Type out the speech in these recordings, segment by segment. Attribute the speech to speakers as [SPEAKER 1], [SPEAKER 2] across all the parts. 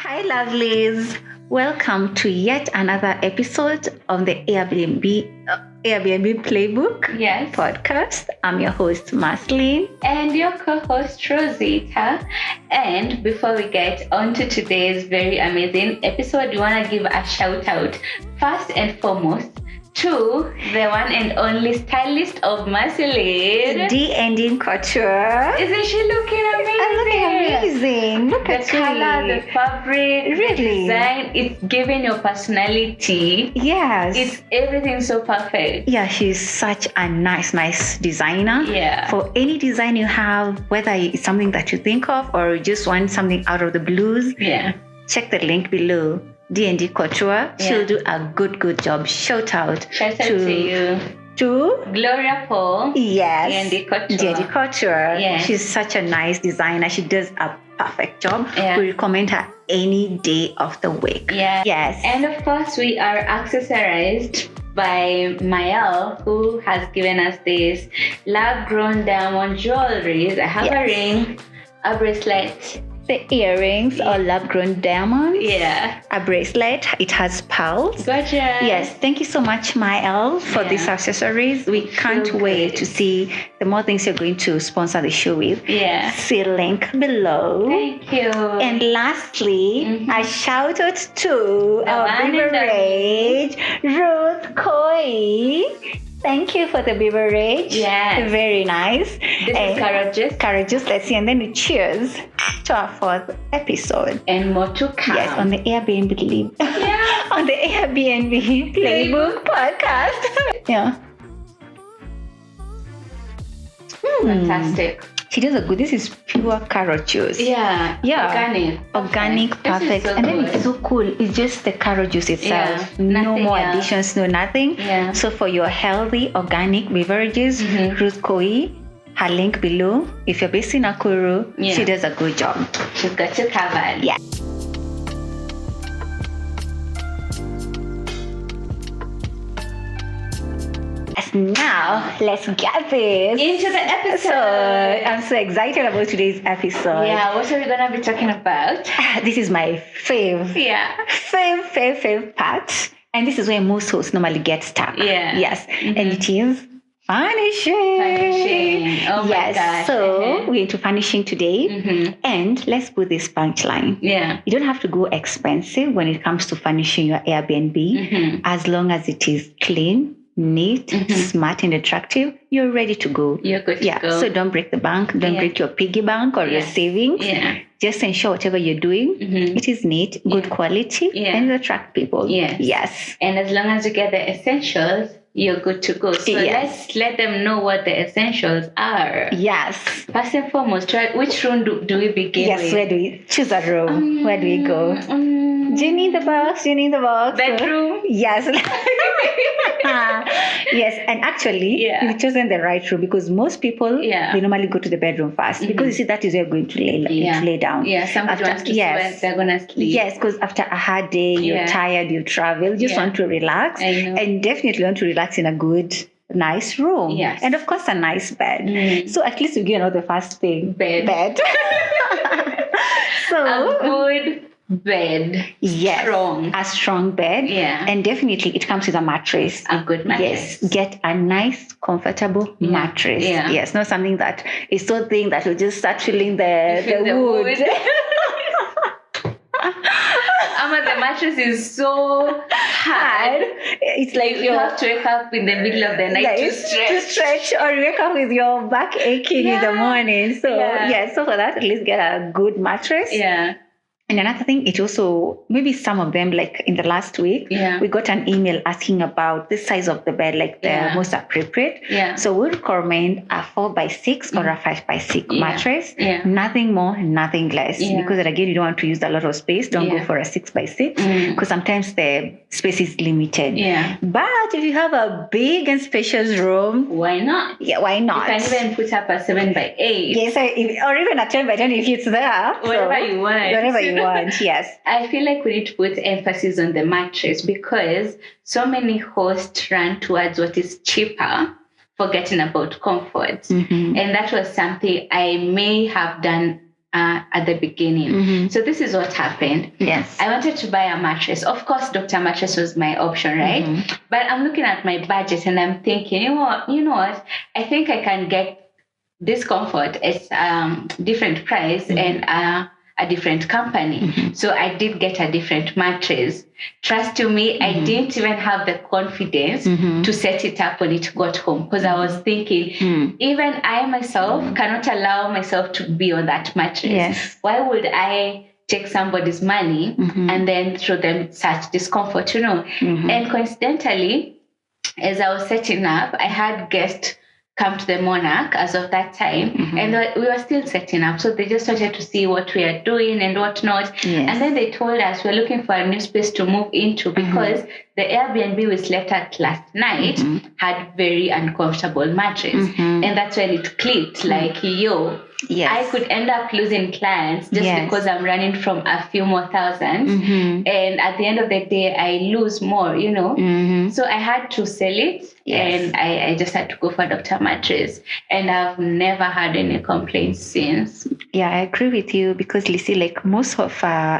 [SPEAKER 1] Hi, lovelies. Welcome to yet another episode of the Airbnb Playbook podcast. I'm your host, Marceline.
[SPEAKER 2] And your co-host, Rozitta. And before we get on to today's very amazing episode, we want to give a shout out first and foremost to the one and only stylist of Marceline,
[SPEAKER 1] D&D Couture.
[SPEAKER 2] Isn't she looking amazing?
[SPEAKER 1] I'm looking amazing. Look at
[SPEAKER 2] the color, the fabric,
[SPEAKER 1] really?
[SPEAKER 2] The design. It's giving your personality.
[SPEAKER 1] Yes.
[SPEAKER 2] It's everything so perfect.
[SPEAKER 1] Yeah, she's such a nice designer.
[SPEAKER 2] Yeah.
[SPEAKER 1] For any design you have, whether it's something that you think of or you just want something out of the blues, check the link below. D&D Couture. She'll do a good job. Shout out
[SPEAKER 2] to you.
[SPEAKER 1] To
[SPEAKER 2] Gloria Paul.
[SPEAKER 1] Yes.
[SPEAKER 2] D&D Couture.
[SPEAKER 1] D&D Couture.
[SPEAKER 2] Yes.
[SPEAKER 1] She's such a nice designer. She does a perfect job.
[SPEAKER 2] Yeah.
[SPEAKER 1] We recommend her any day of the week.
[SPEAKER 2] Yeah.
[SPEAKER 1] Yes.
[SPEAKER 2] And of course, we are accessorized by Mael, who has given us this lab-grown diamond jewelry. I have a ring, a bracelet,
[SPEAKER 1] the earrings or lab-grown diamonds.
[SPEAKER 2] Yeah.
[SPEAKER 1] A bracelet. It has pearls.
[SPEAKER 2] Gorgeous.
[SPEAKER 1] Yes. Thank you so much, Mael, for these accessories. We can't wait to see the more things you're going to sponsor the show with.
[SPEAKER 2] Yeah.
[SPEAKER 1] See link below.
[SPEAKER 2] Thank you.
[SPEAKER 1] And lastly, a shout out to our beverage, Ruth Koi. Thank you for the beverage.
[SPEAKER 2] Yes.
[SPEAKER 1] Very nice.
[SPEAKER 2] This is Courageous.
[SPEAKER 1] Courageous. Let's see. And then we cheers to our fourth episode.
[SPEAKER 2] And more to come.
[SPEAKER 1] Yes, on the Airbnb.
[SPEAKER 2] Yeah.
[SPEAKER 1] On the Airbnb Playbook podcast. Yeah.
[SPEAKER 2] Fantastic.
[SPEAKER 1] She does a good. This is pure carrot juice.
[SPEAKER 2] Yeah.
[SPEAKER 1] Organic, perfect. And then it's so cool. It's just the carrot juice itself.
[SPEAKER 2] Yeah.
[SPEAKER 1] No more additions, no nothing.
[SPEAKER 2] Yeah.
[SPEAKER 1] So for your healthy organic beverages, Ruth Koi, her link below. If you're based in Nakuru, she does a good job.
[SPEAKER 2] She's got you covered.
[SPEAKER 1] Yeah. Now, let's get this
[SPEAKER 2] into the episode.
[SPEAKER 1] I'm so excited about today's episode.
[SPEAKER 2] Yeah, what are we going to be talking about?
[SPEAKER 1] This is my fave.
[SPEAKER 2] Yeah.
[SPEAKER 1] Fave part. And this is where most hosts normally get stuck.
[SPEAKER 2] Yeah.
[SPEAKER 1] Yes. And it is furnishing.
[SPEAKER 2] Oh my gosh.
[SPEAKER 1] So we're into furnishing today. And let's put this punchline.
[SPEAKER 2] Yeah.
[SPEAKER 1] You don't have to go expensive when it comes to furnishing your Airbnb. As long as it is clean, neat, smart, and attractive, you're ready to go.
[SPEAKER 2] You're good to go.
[SPEAKER 1] So don't break the bank. Don't break your piggy bank or your savings.
[SPEAKER 2] Yeah.
[SPEAKER 1] Just ensure whatever you're doing, it is neat, good quality, and attract people. Yes.
[SPEAKER 2] And as long as you get the essentials, you're good to go. So let's let them know what the essentials are.
[SPEAKER 1] Yes.
[SPEAKER 2] First and foremost, which room do we begin with?
[SPEAKER 1] Yes, where do we choose a room? Where do we go? Do you need the box?
[SPEAKER 2] Bedroom?
[SPEAKER 1] Yes. Yes, and actually, you've chosen the right room because most people, they normally go to the bedroom first because you see that is where you're going to lay down.
[SPEAKER 2] Yeah, somebody wants to sleep, they're going to sleep.
[SPEAKER 1] Yes, because after a hard day, you're tired, you travel, you just want to relax and definitely want to relax in a good, nice room.
[SPEAKER 2] Yes.
[SPEAKER 1] And of course, a nice bed. So at least you get the first thing.
[SPEAKER 2] Bed.
[SPEAKER 1] So
[SPEAKER 2] a good bed.
[SPEAKER 1] Yes. A strong bed.
[SPEAKER 2] Yeah.
[SPEAKER 1] And definitely it comes with a mattress.
[SPEAKER 2] A good mattress.
[SPEAKER 1] Yes. Get a nice, comfortable mattress.
[SPEAKER 2] Yeah.
[SPEAKER 1] Yes. Not something that is so thin that will just start feeling the wood.
[SPEAKER 2] The mattress is so hard.
[SPEAKER 1] It's like
[SPEAKER 2] you have to wake up in the middle of the night to stretch.
[SPEAKER 1] Or you wake up with your back aching in the morning. So so for that, at least get a good mattress.
[SPEAKER 2] Yeah.
[SPEAKER 1] And another thing, it also, maybe some of them, like in the last week, we got an email asking about the size of the bed, like the most appropriate.
[SPEAKER 2] Yeah.
[SPEAKER 1] So we recommend a 4x6 or a 5x6 mattress.
[SPEAKER 2] Yeah.
[SPEAKER 1] Nothing more, nothing less.
[SPEAKER 2] Yeah.
[SPEAKER 1] Because again, you don't want to use a lot of space. Don't go for a 6x6 because sometimes the space is limited.
[SPEAKER 2] Yeah.
[SPEAKER 1] But if you have a big and spacious room,
[SPEAKER 2] why not?
[SPEAKER 1] Yeah, why not?
[SPEAKER 2] You can even put up a 7x8.
[SPEAKER 1] Yes, or even a 10x10 if it's there.
[SPEAKER 2] Whatever you want.
[SPEAKER 1] Whatever you want, yes.
[SPEAKER 2] I feel like we need to put emphasis on the mattress because so many hosts run towards what is cheaper, forgetting about comfort. And that was something I may have done at the beginning. So this is what happened.
[SPEAKER 1] Yes.
[SPEAKER 2] I wanted to buy a mattress. Of course, Dr. Mattress was my option, right? But I'm looking at my budget and I'm thinking, you know what? I think I can get this comfort at different price and a different company. So I did get a different mattress. Trust you me, I didn't even have the confidence to set it up when it got home, because I was thinking, even I myself cannot allow myself to be on that mattress.
[SPEAKER 1] Yes.
[SPEAKER 2] Why would I take somebody's money and then throw them such discomfort, And coincidentally, as I was setting up, I had guests come to the Monarch as of that time, and we were still setting up. So they just wanted to see what we are doing and whatnot.
[SPEAKER 1] Yes.
[SPEAKER 2] And then they told us we're looking for a new space to move into because the Airbnb we slept at last night had very uncomfortable mattress. And that's when it clicked, like, yo,
[SPEAKER 1] Yes.
[SPEAKER 2] I could end up losing clients just because I'm running from a few more thousands. And at the end of the day, I lose more, So I had to sell it.
[SPEAKER 1] Yes.
[SPEAKER 2] And I just had to go for Dr. Mattress. And I've never had any complaints since.
[SPEAKER 1] Yeah, I agree with you because, Lizzie, like most of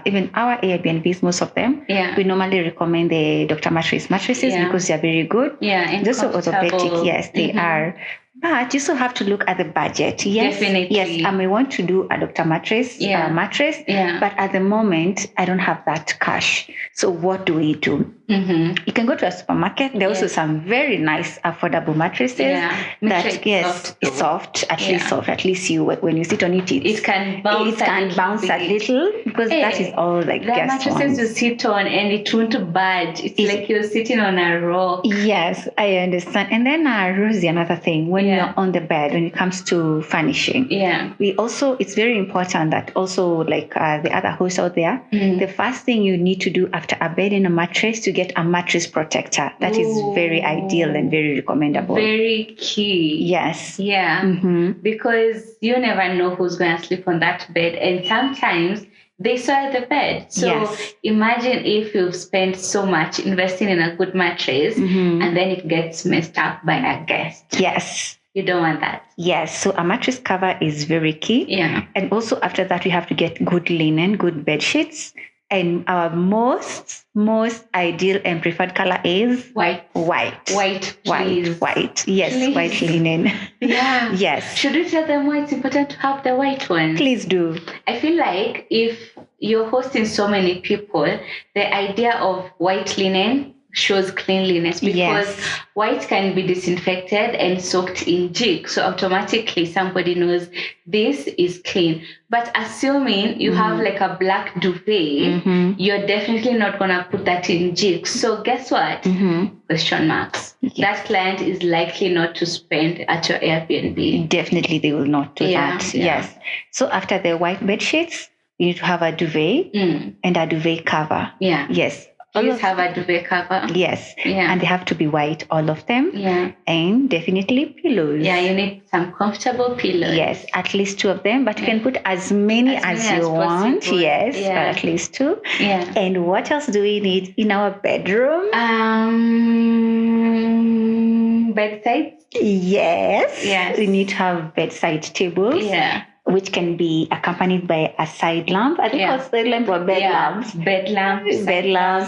[SPEAKER 1] even our Airbnbs, most of them, we normally recommend the Dr. Mattress mattresses because they're very good.
[SPEAKER 2] Yeah, and
[SPEAKER 1] those are orthopedic. Yes, they are. But you still have to look at the budget. Yes,
[SPEAKER 2] definitely.
[SPEAKER 1] Yes, I may want to do a Dr. Mattress mattress, but at the moment, I don't have that cash. So what do we do? You can go to a supermarket. There are also some very nice, affordable mattresses that, it's soft, at least you, when you sit on it,
[SPEAKER 2] it can bounce
[SPEAKER 1] a little because that is all like
[SPEAKER 2] the mattresses you sit on and it won't budge. It's like you're sitting on a rock. Yes,
[SPEAKER 1] I understand. And then, Rosie, another thing, when you're on the bed, when it comes to furnishing, it's very important that also, like the other hosts out there, the first thing you need to do after a bed and a mattress to get a mattress protector. That is very ideal and very recommendable.
[SPEAKER 2] Very key.
[SPEAKER 1] Yes.
[SPEAKER 2] Yeah. Because you never know who's going to sleep on that bed. And sometimes they soil the bed. So imagine if you've spent so much investing in a good mattress and then it gets messed up by a guest.
[SPEAKER 1] Yes.
[SPEAKER 2] You don't want that.
[SPEAKER 1] Yes. So a mattress cover is very key.
[SPEAKER 2] Yeah.
[SPEAKER 1] And also after that, we have to get good linen, good bed sheets. And our most ideal and preferred color is
[SPEAKER 2] white.
[SPEAKER 1] Yes,
[SPEAKER 2] Please.
[SPEAKER 1] white linen.
[SPEAKER 2] Yeah.
[SPEAKER 1] Yes.
[SPEAKER 2] Should we tell them why it's important to have the white one?
[SPEAKER 1] Please do.
[SPEAKER 2] I feel like if you're hosting so many people, the idea of white linen shows cleanliness because white can be disinfected and soaked in jig. So automatically somebody knows this is clean. But assuming you have like a black duvet, you're definitely not going to put that in jig. So guess what? Question marks. That client is likely not to spend at your Airbnb.
[SPEAKER 1] Definitely they will not do that.
[SPEAKER 2] Yeah.
[SPEAKER 1] Yes. So after the white bed sheets, you need to have a duvet and a duvet cover.
[SPEAKER 2] Yeah.
[SPEAKER 1] Yes.
[SPEAKER 2] Please have a duvet cover.
[SPEAKER 1] Yes.
[SPEAKER 2] Yeah.
[SPEAKER 1] And they have to be white, all of them.
[SPEAKER 2] Yeah.
[SPEAKER 1] And definitely pillows.
[SPEAKER 2] Yeah, you need some comfortable pillows.
[SPEAKER 1] Yes, at least 2 of them. But you can put as many as you want.
[SPEAKER 2] Possible.
[SPEAKER 1] Yes,
[SPEAKER 2] Yeah.
[SPEAKER 1] but at least 2.
[SPEAKER 2] Yeah.
[SPEAKER 1] And what else do we need in our bedroom?
[SPEAKER 2] Bedsides.
[SPEAKER 1] Yes. We need to have bedside tables.
[SPEAKER 2] Yeah.
[SPEAKER 1] Which can be accompanied by a side lamp. I think it's side lamp or bed lamps.
[SPEAKER 2] Bed lamps.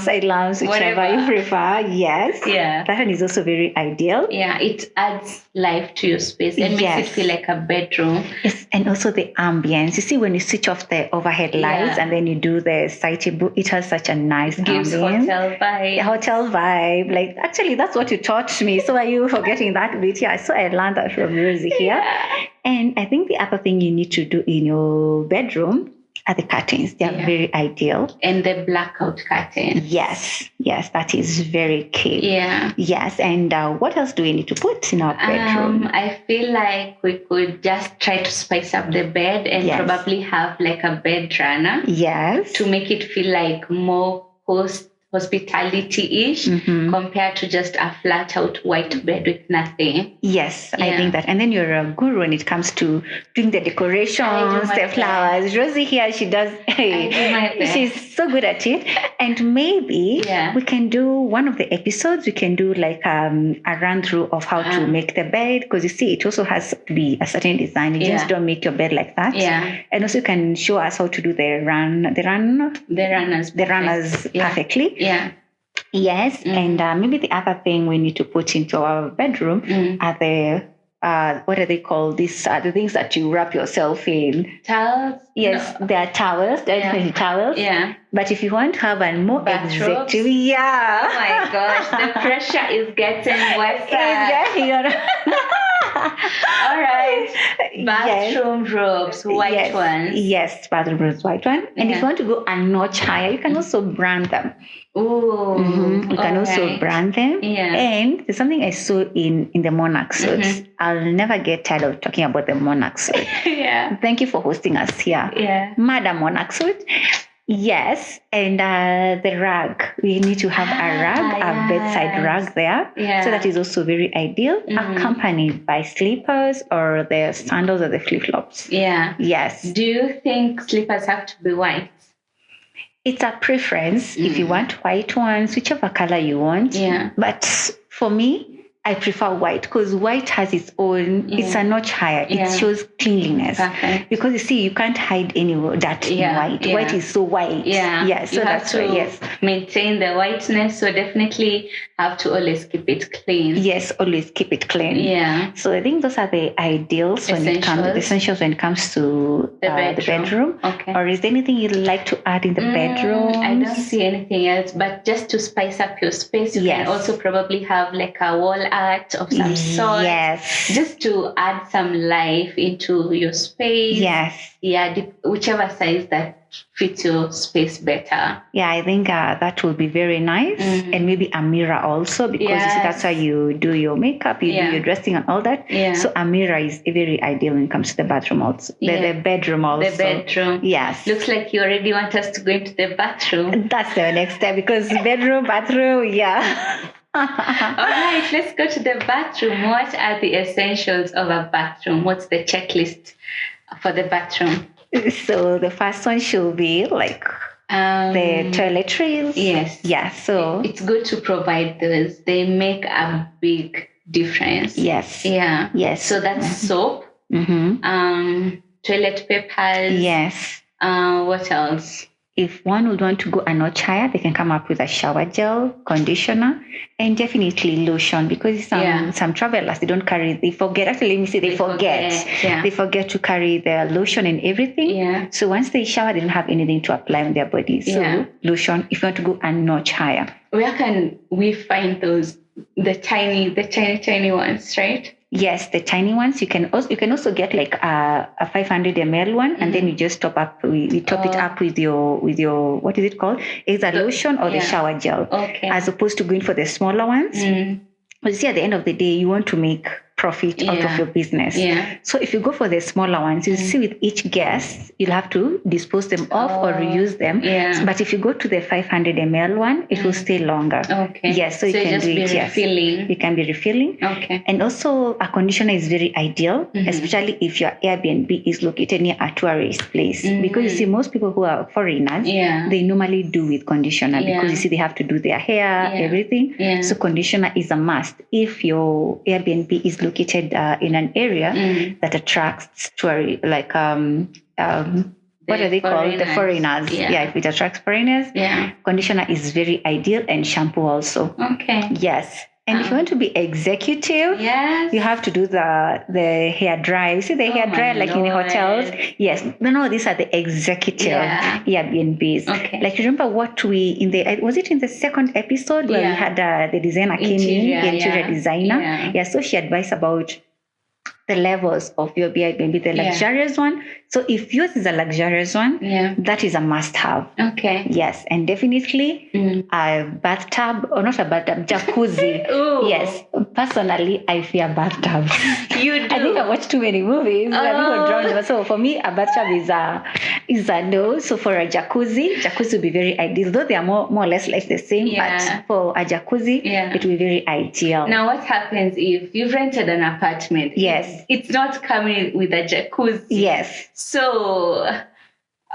[SPEAKER 1] Side lamps, whichever you prefer. Yes.
[SPEAKER 2] Yeah.
[SPEAKER 1] That one is also very ideal.
[SPEAKER 2] Yeah, it adds life to your space and makes it feel like a bedroom.
[SPEAKER 1] Yes, and also the ambience. You see, when you switch off the overhead lights and then you do the side table, it has such a nice
[SPEAKER 2] gives
[SPEAKER 1] ambience. Hotel vibe. Like, actually, that's what you taught me. So are you forgetting that bit? Yeah, so I learned that from Rosie here. And I think the other thing you need to do in your bedroom are the curtains. They are very ideal.
[SPEAKER 2] And the blackout curtains.
[SPEAKER 1] Yes, that is very key.
[SPEAKER 2] Yeah.
[SPEAKER 1] Yes, and what else do we need to put in our bedroom?
[SPEAKER 2] I feel like we could just try to spice up the bed and probably have like a bed runner.
[SPEAKER 1] Yes.
[SPEAKER 2] To make it feel like more hospitality-ish compared to just a flat out white bed with nothing.
[SPEAKER 1] Yes, I think that. And then you're a guru when it comes to doing the decorations, the flowers. Rosie here, she does. She's so good at it. And maybe we can do one of the episodes. We can do like a run through of how to make the bed, because you see, it also has to be a certain design. You just don't make your bed like that.
[SPEAKER 2] Yeah.
[SPEAKER 1] And also you can show us how to do the runners perfectly.
[SPEAKER 2] Yeah.
[SPEAKER 1] Yes. And maybe the other thing we need to put into our bedroom are the what are they called? These are the things that you wrap yourself in.
[SPEAKER 2] Towels?
[SPEAKER 1] Yes, they are towels. They're definitely towels.
[SPEAKER 2] Yeah.
[SPEAKER 1] But if you want to have a more exact,
[SPEAKER 2] Oh my gosh, the pressure is getting worse. All right. Bathroom robes, white ones.
[SPEAKER 1] Yes, bathroom robes, white one. And if you want to go a notch higher, you can also brand them.
[SPEAKER 2] Oh,
[SPEAKER 1] you can also brand them.
[SPEAKER 2] Yeah.
[SPEAKER 1] And there's something I saw in the Monarch Suites. I'll never get tired of talking about the Monarch Suite.
[SPEAKER 2] Yeah.
[SPEAKER 1] Thank you for hosting us here.
[SPEAKER 2] Yeah.
[SPEAKER 1] Madam Monarch Suite. Yes, and the rug. We need to have a rug, a bedside rug there.
[SPEAKER 2] Yeah.
[SPEAKER 1] So that is also very ideal, accompanied by slippers or the sandals or the flip-flops.
[SPEAKER 2] Yeah.
[SPEAKER 1] Yes.
[SPEAKER 2] Do you think slippers have to be white?
[SPEAKER 1] It's a preference. If you want white ones, whichever color you want.
[SPEAKER 2] Yeah.
[SPEAKER 1] But for me, I prefer white because white has its own, it's a notch higher. It shows cleanliness.
[SPEAKER 2] Perfect.
[SPEAKER 1] Because you see, you can't hide any that in white.
[SPEAKER 2] Yeah.
[SPEAKER 1] White is so white.
[SPEAKER 2] Yeah.
[SPEAKER 1] Yeah. So
[SPEAKER 2] you
[SPEAKER 1] that's
[SPEAKER 2] have to
[SPEAKER 1] why,
[SPEAKER 2] maintain the whiteness. So definitely have to always keep it clean.
[SPEAKER 1] Yes, always keep it clean.
[SPEAKER 2] Yeah.
[SPEAKER 1] So I think those are the ideals when it comes, essentials when it comes to the bedroom.
[SPEAKER 2] Okay.
[SPEAKER 1] Or is there anything you'd like to add in the bedroom?
[SPEAKER 2] I don't see anything else, but just to spice up your space, you can also probably have like a wall art of some sort.
[SPEAKER 1] Yes.
[SPEAKER 2] Just to add some life into your space.
[SPEAKER 1] Yes.
[SPEAKER 2] Yeah, whichever size that fits your space better.
[SPEAKER 1] Yeah, I think that will be very nice. And maybe a mirror also, because you see, that's how you do your makeup, you do your dressing and all that.
[SPEAKER 2] Yeah.
[SPEAKER 1] So a mirror is very ideal when it comes to the bathroom also. The bedroom also.
[SPEAKER 2] The bedroom.
[SPEAKER 1] Yes.
[SPEAKER 2] Looks like you already want us to go into the bathroom.
[SPEAKER 1] That's the next step, because bedroom, bathroom, yeah.
[SPEAKER 2] All right, let's go to the bathroom. What are the essentials of a bathroom? What's the checklist for the bathroom?
[SPEAKER 1] So the first one should be like the toiletries.
[SPEAKER 2] Yes.
[SPEAKER 1] Yeah. So
[SPEAKER 2] it's good to provide those. They make a big difference.
[SPEAKER 1] Yes.
[SPEAKER 2] Yeah.
[SPEAKER 1] Yes.
[SPEAKER 2] So that's soap. Toilet papers.
[SPEAKER 1] Yes.
[SPEAKER 2] What else?
[SPEAKER 1] If one would want to go a notch higher, they can come up with a shower gel, conditioner, and definitely lotion, because some travelers, they don't carry, they forget. Actually, let me say they forget. They forget to carry their lotion and everything.
[SPEAKER 2] Yeah.
[SPEAKER 1] So once they shower, they don't have anything to apply on their body. So lotion, if you want to go a notch higher.
[SPEAKER 2] Where can we find those? The tiny ones, right?
[SPEAKER 1] Yes, the tiny ones. You can also get like a 500 ml one, and then you just top up. We top it up with your what is it called? Is a lotion or the shower gel?
[SPEAKER 2] Okay.
[SPEAKER 1] As opposed to going for the smaller ones. But you see, at the end of the day, you want to make profit out of your business.
[SPEAKER 2] Yeah.
[SPEAKER 1] So if you go for the smaller ones, you see with each guest, you'll have to dispose them off or reuse them.
[SPEAKER 2] Yeah.
[SPEAKER 1] But if you go to the 500 ml one, it will stay longer.
[SPEAKER 2] Okay.
[SPEAKER 1] Yes, so you can do it.
[SPEAKER 2] Refilling.
[SPEAKER 1] You can be refilling.
[SPEAKER 2] Okay.
[SPEAKER 1] And also a conditioner is very ideal, especially if your Airbnb is located near a tourist place. Because you see, most people who are foreigners, they normally do with conditioner because you see, they have to do their hair, everything. Yeah. So conditioner is a must if your Airbnb is located in an area that attracts tourists, like what are they called? The foreigners. Yeah, if it attracts foreigners, conditioner is very ideal, and shampoo also.
[SPEAKER 2] Okay.
[SPEAKER 1] Yes. And if you want to be executive, you have to do the hair dryer. You see the hair dryer like in the hotels? Yes. No, these are the executive Airbnbs.
[SPEAKER 2] Okay.
[SPEAKER 1] Like, remember what was it in the second episode where we had the designer came in, the interior designer? Yeah, so she advised about the levels of your Airbnb, the luxurious one, So if yours is a luxurious one, that is a must-have.
[SPEAKER 2] Okay.
[SPEAKER 1] Yes, and definitely a bathtub, or not a bathtub, jacuzzi. Yes, personally, I fear bathtubs.
[SPEAKER 2] You do?
[SPEAKER 1] I think I watched too many movies where people drown. So for me, a bathtub is a no. So for a jacuzzi would be very ideal. Though they are more or less like the same, but for a jacuzzi, it will be very ideal.
[SPEAKER 2] Now, what happens if you've rented an apartment?
[SPEAKER 1] Yes.
[SPEAKER 2] It's not coming with a jacuzzi.
[SPEAKER 1] Yes.
[SPEAKER 2] So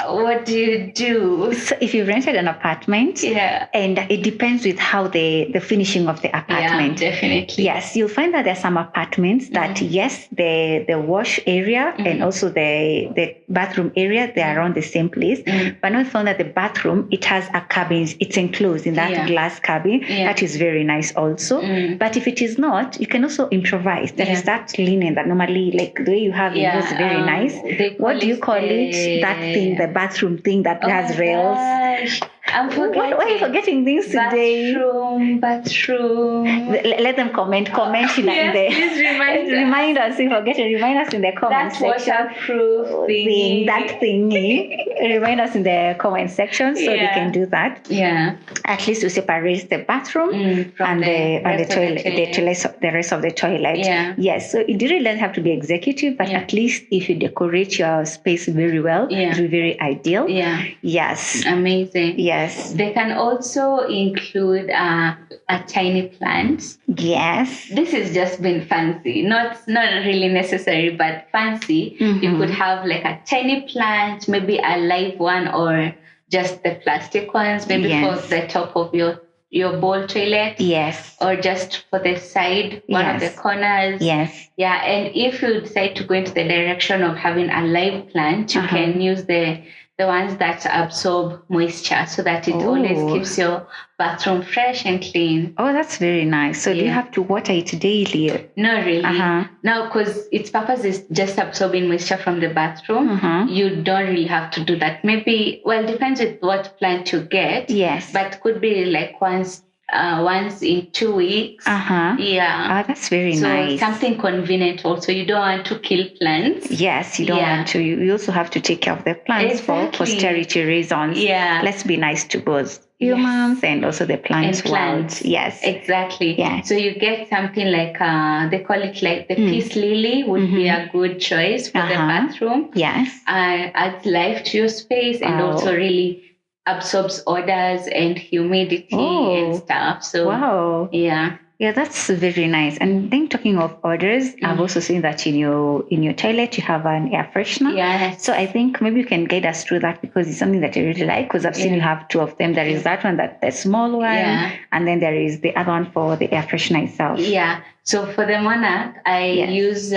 [SPEAKER 2] what do you do?
[SPEAKER 1] So if you rented an apartment, and it depends with how the finishing of the apartment.
[SPEAKER 2] Yeah, definitely.
[SPEAKER 1] Yes, you'll find that there are some apartments that yes, the wash area and also the bathroom area, they are around the same place. But now I found that the bathroom, it has a cabin, it's enclosed in that glass cabin. That is very nice also. But if it is not, you can also improvise. There is that linen that normally, like the way you have it was very nice. What do you call it? That thing, the bathroom thing that has rails.
[SPEAKER 2] Gosh. I'm forgetting.
[SPEAKER 1] Why are you forgetting things today?
[SPEAKER 2] Bathroom.
[SPEAKER 1] Let them comment in
[SPEAKER 2] please
[SPEAKER 1] remind us. If forget to remind us in the comment section.
[SPEAKER 2] Waterproof thing.
[SPEAKER 1] That thingy. Remind us in the comment section so they can do that.
[SPEAKER 2] Yeah.
[SPEAKER 1] At least we separate the bathroom
[SPEAKER 2] from
[SPEAKER 1] the toilet, the rest of the toilet.
[SPEAKER 2] Yeah.
[SPEAKER 1] Yes. So it really doesn't have to be executive, but at least if you decorate your space very well, it will be very ideal.
[SPEAKER 2] Yeah.
[SPEAKER 1] Yes.
[SPEAKER 2] Amazing.
[SPEAKER 1] Yes.
[SPEAKER 2] They can also include a tiny plant.
[SPEAKER 1] Yes.
[SPEAKER 2] This has just been fancy. Not really necessary, but fancy. You could have like a tiny plant, maybe a live one, or just the plastic ones, maybe for the top of your bowl toilet.
[SPEAKER 1] Yes.
[SPEAKER 2] Or just for the side, one of the corners.
[SPEAKER 1] Yes.
[SPEAKER 2] Yeah. And if you decide to go into the direction of having a live plant, you can use the ones that absorb moisture so that it always keeps your bathroom fresh and clean. Oh,
[SPEAKER 1] that's very nice. So do you have to water it daily?
[SPEAKER 2] Not really. No, because its purpose is just absorbing moisture from the bathroom. You don't really have to do that. Maybe, well, it depends with what plant you get.
[SPEAKER 1] Yes.
[SPEAKER 2] But could be like once in 2 weeks. Yeah.
[SPEAKER 1] Oh, that's very nice.
[SPEAKER 2] So something convenient also. You don't want to kill plants.
[SPEAKER 1] Yes, you don't want to. You also have to take care of the plants for posterity reasons.
[SPEAKER 2] Yeah.
[SPEAKER 1] Let's be nice to both humans and also the plants world. Yes.
[SPEAKER 2] Exactly.
[SPEAKER 1] Yeah.
[SPEAKER 2] So you get something like, they call it like the peace lily would be a good choice for the bathroom.
[SPEAKER 1] Yes.
[SPEAKER 2] Adds life to your space and also really absorbs odors and humidity and stuff. So yeah, that's very nice. And then talking of odors, I've also seen that in your toilet you have an air freshener. Yes.
[SPEAKER 1] So I think maybe you can guide us through that because it's something that I really like, because I've seen you have two of them. There is that one, that the small one, and then there is the other one for the air freshener itself.
[SPEAKER 2] Yeah. So for the Monarch, I use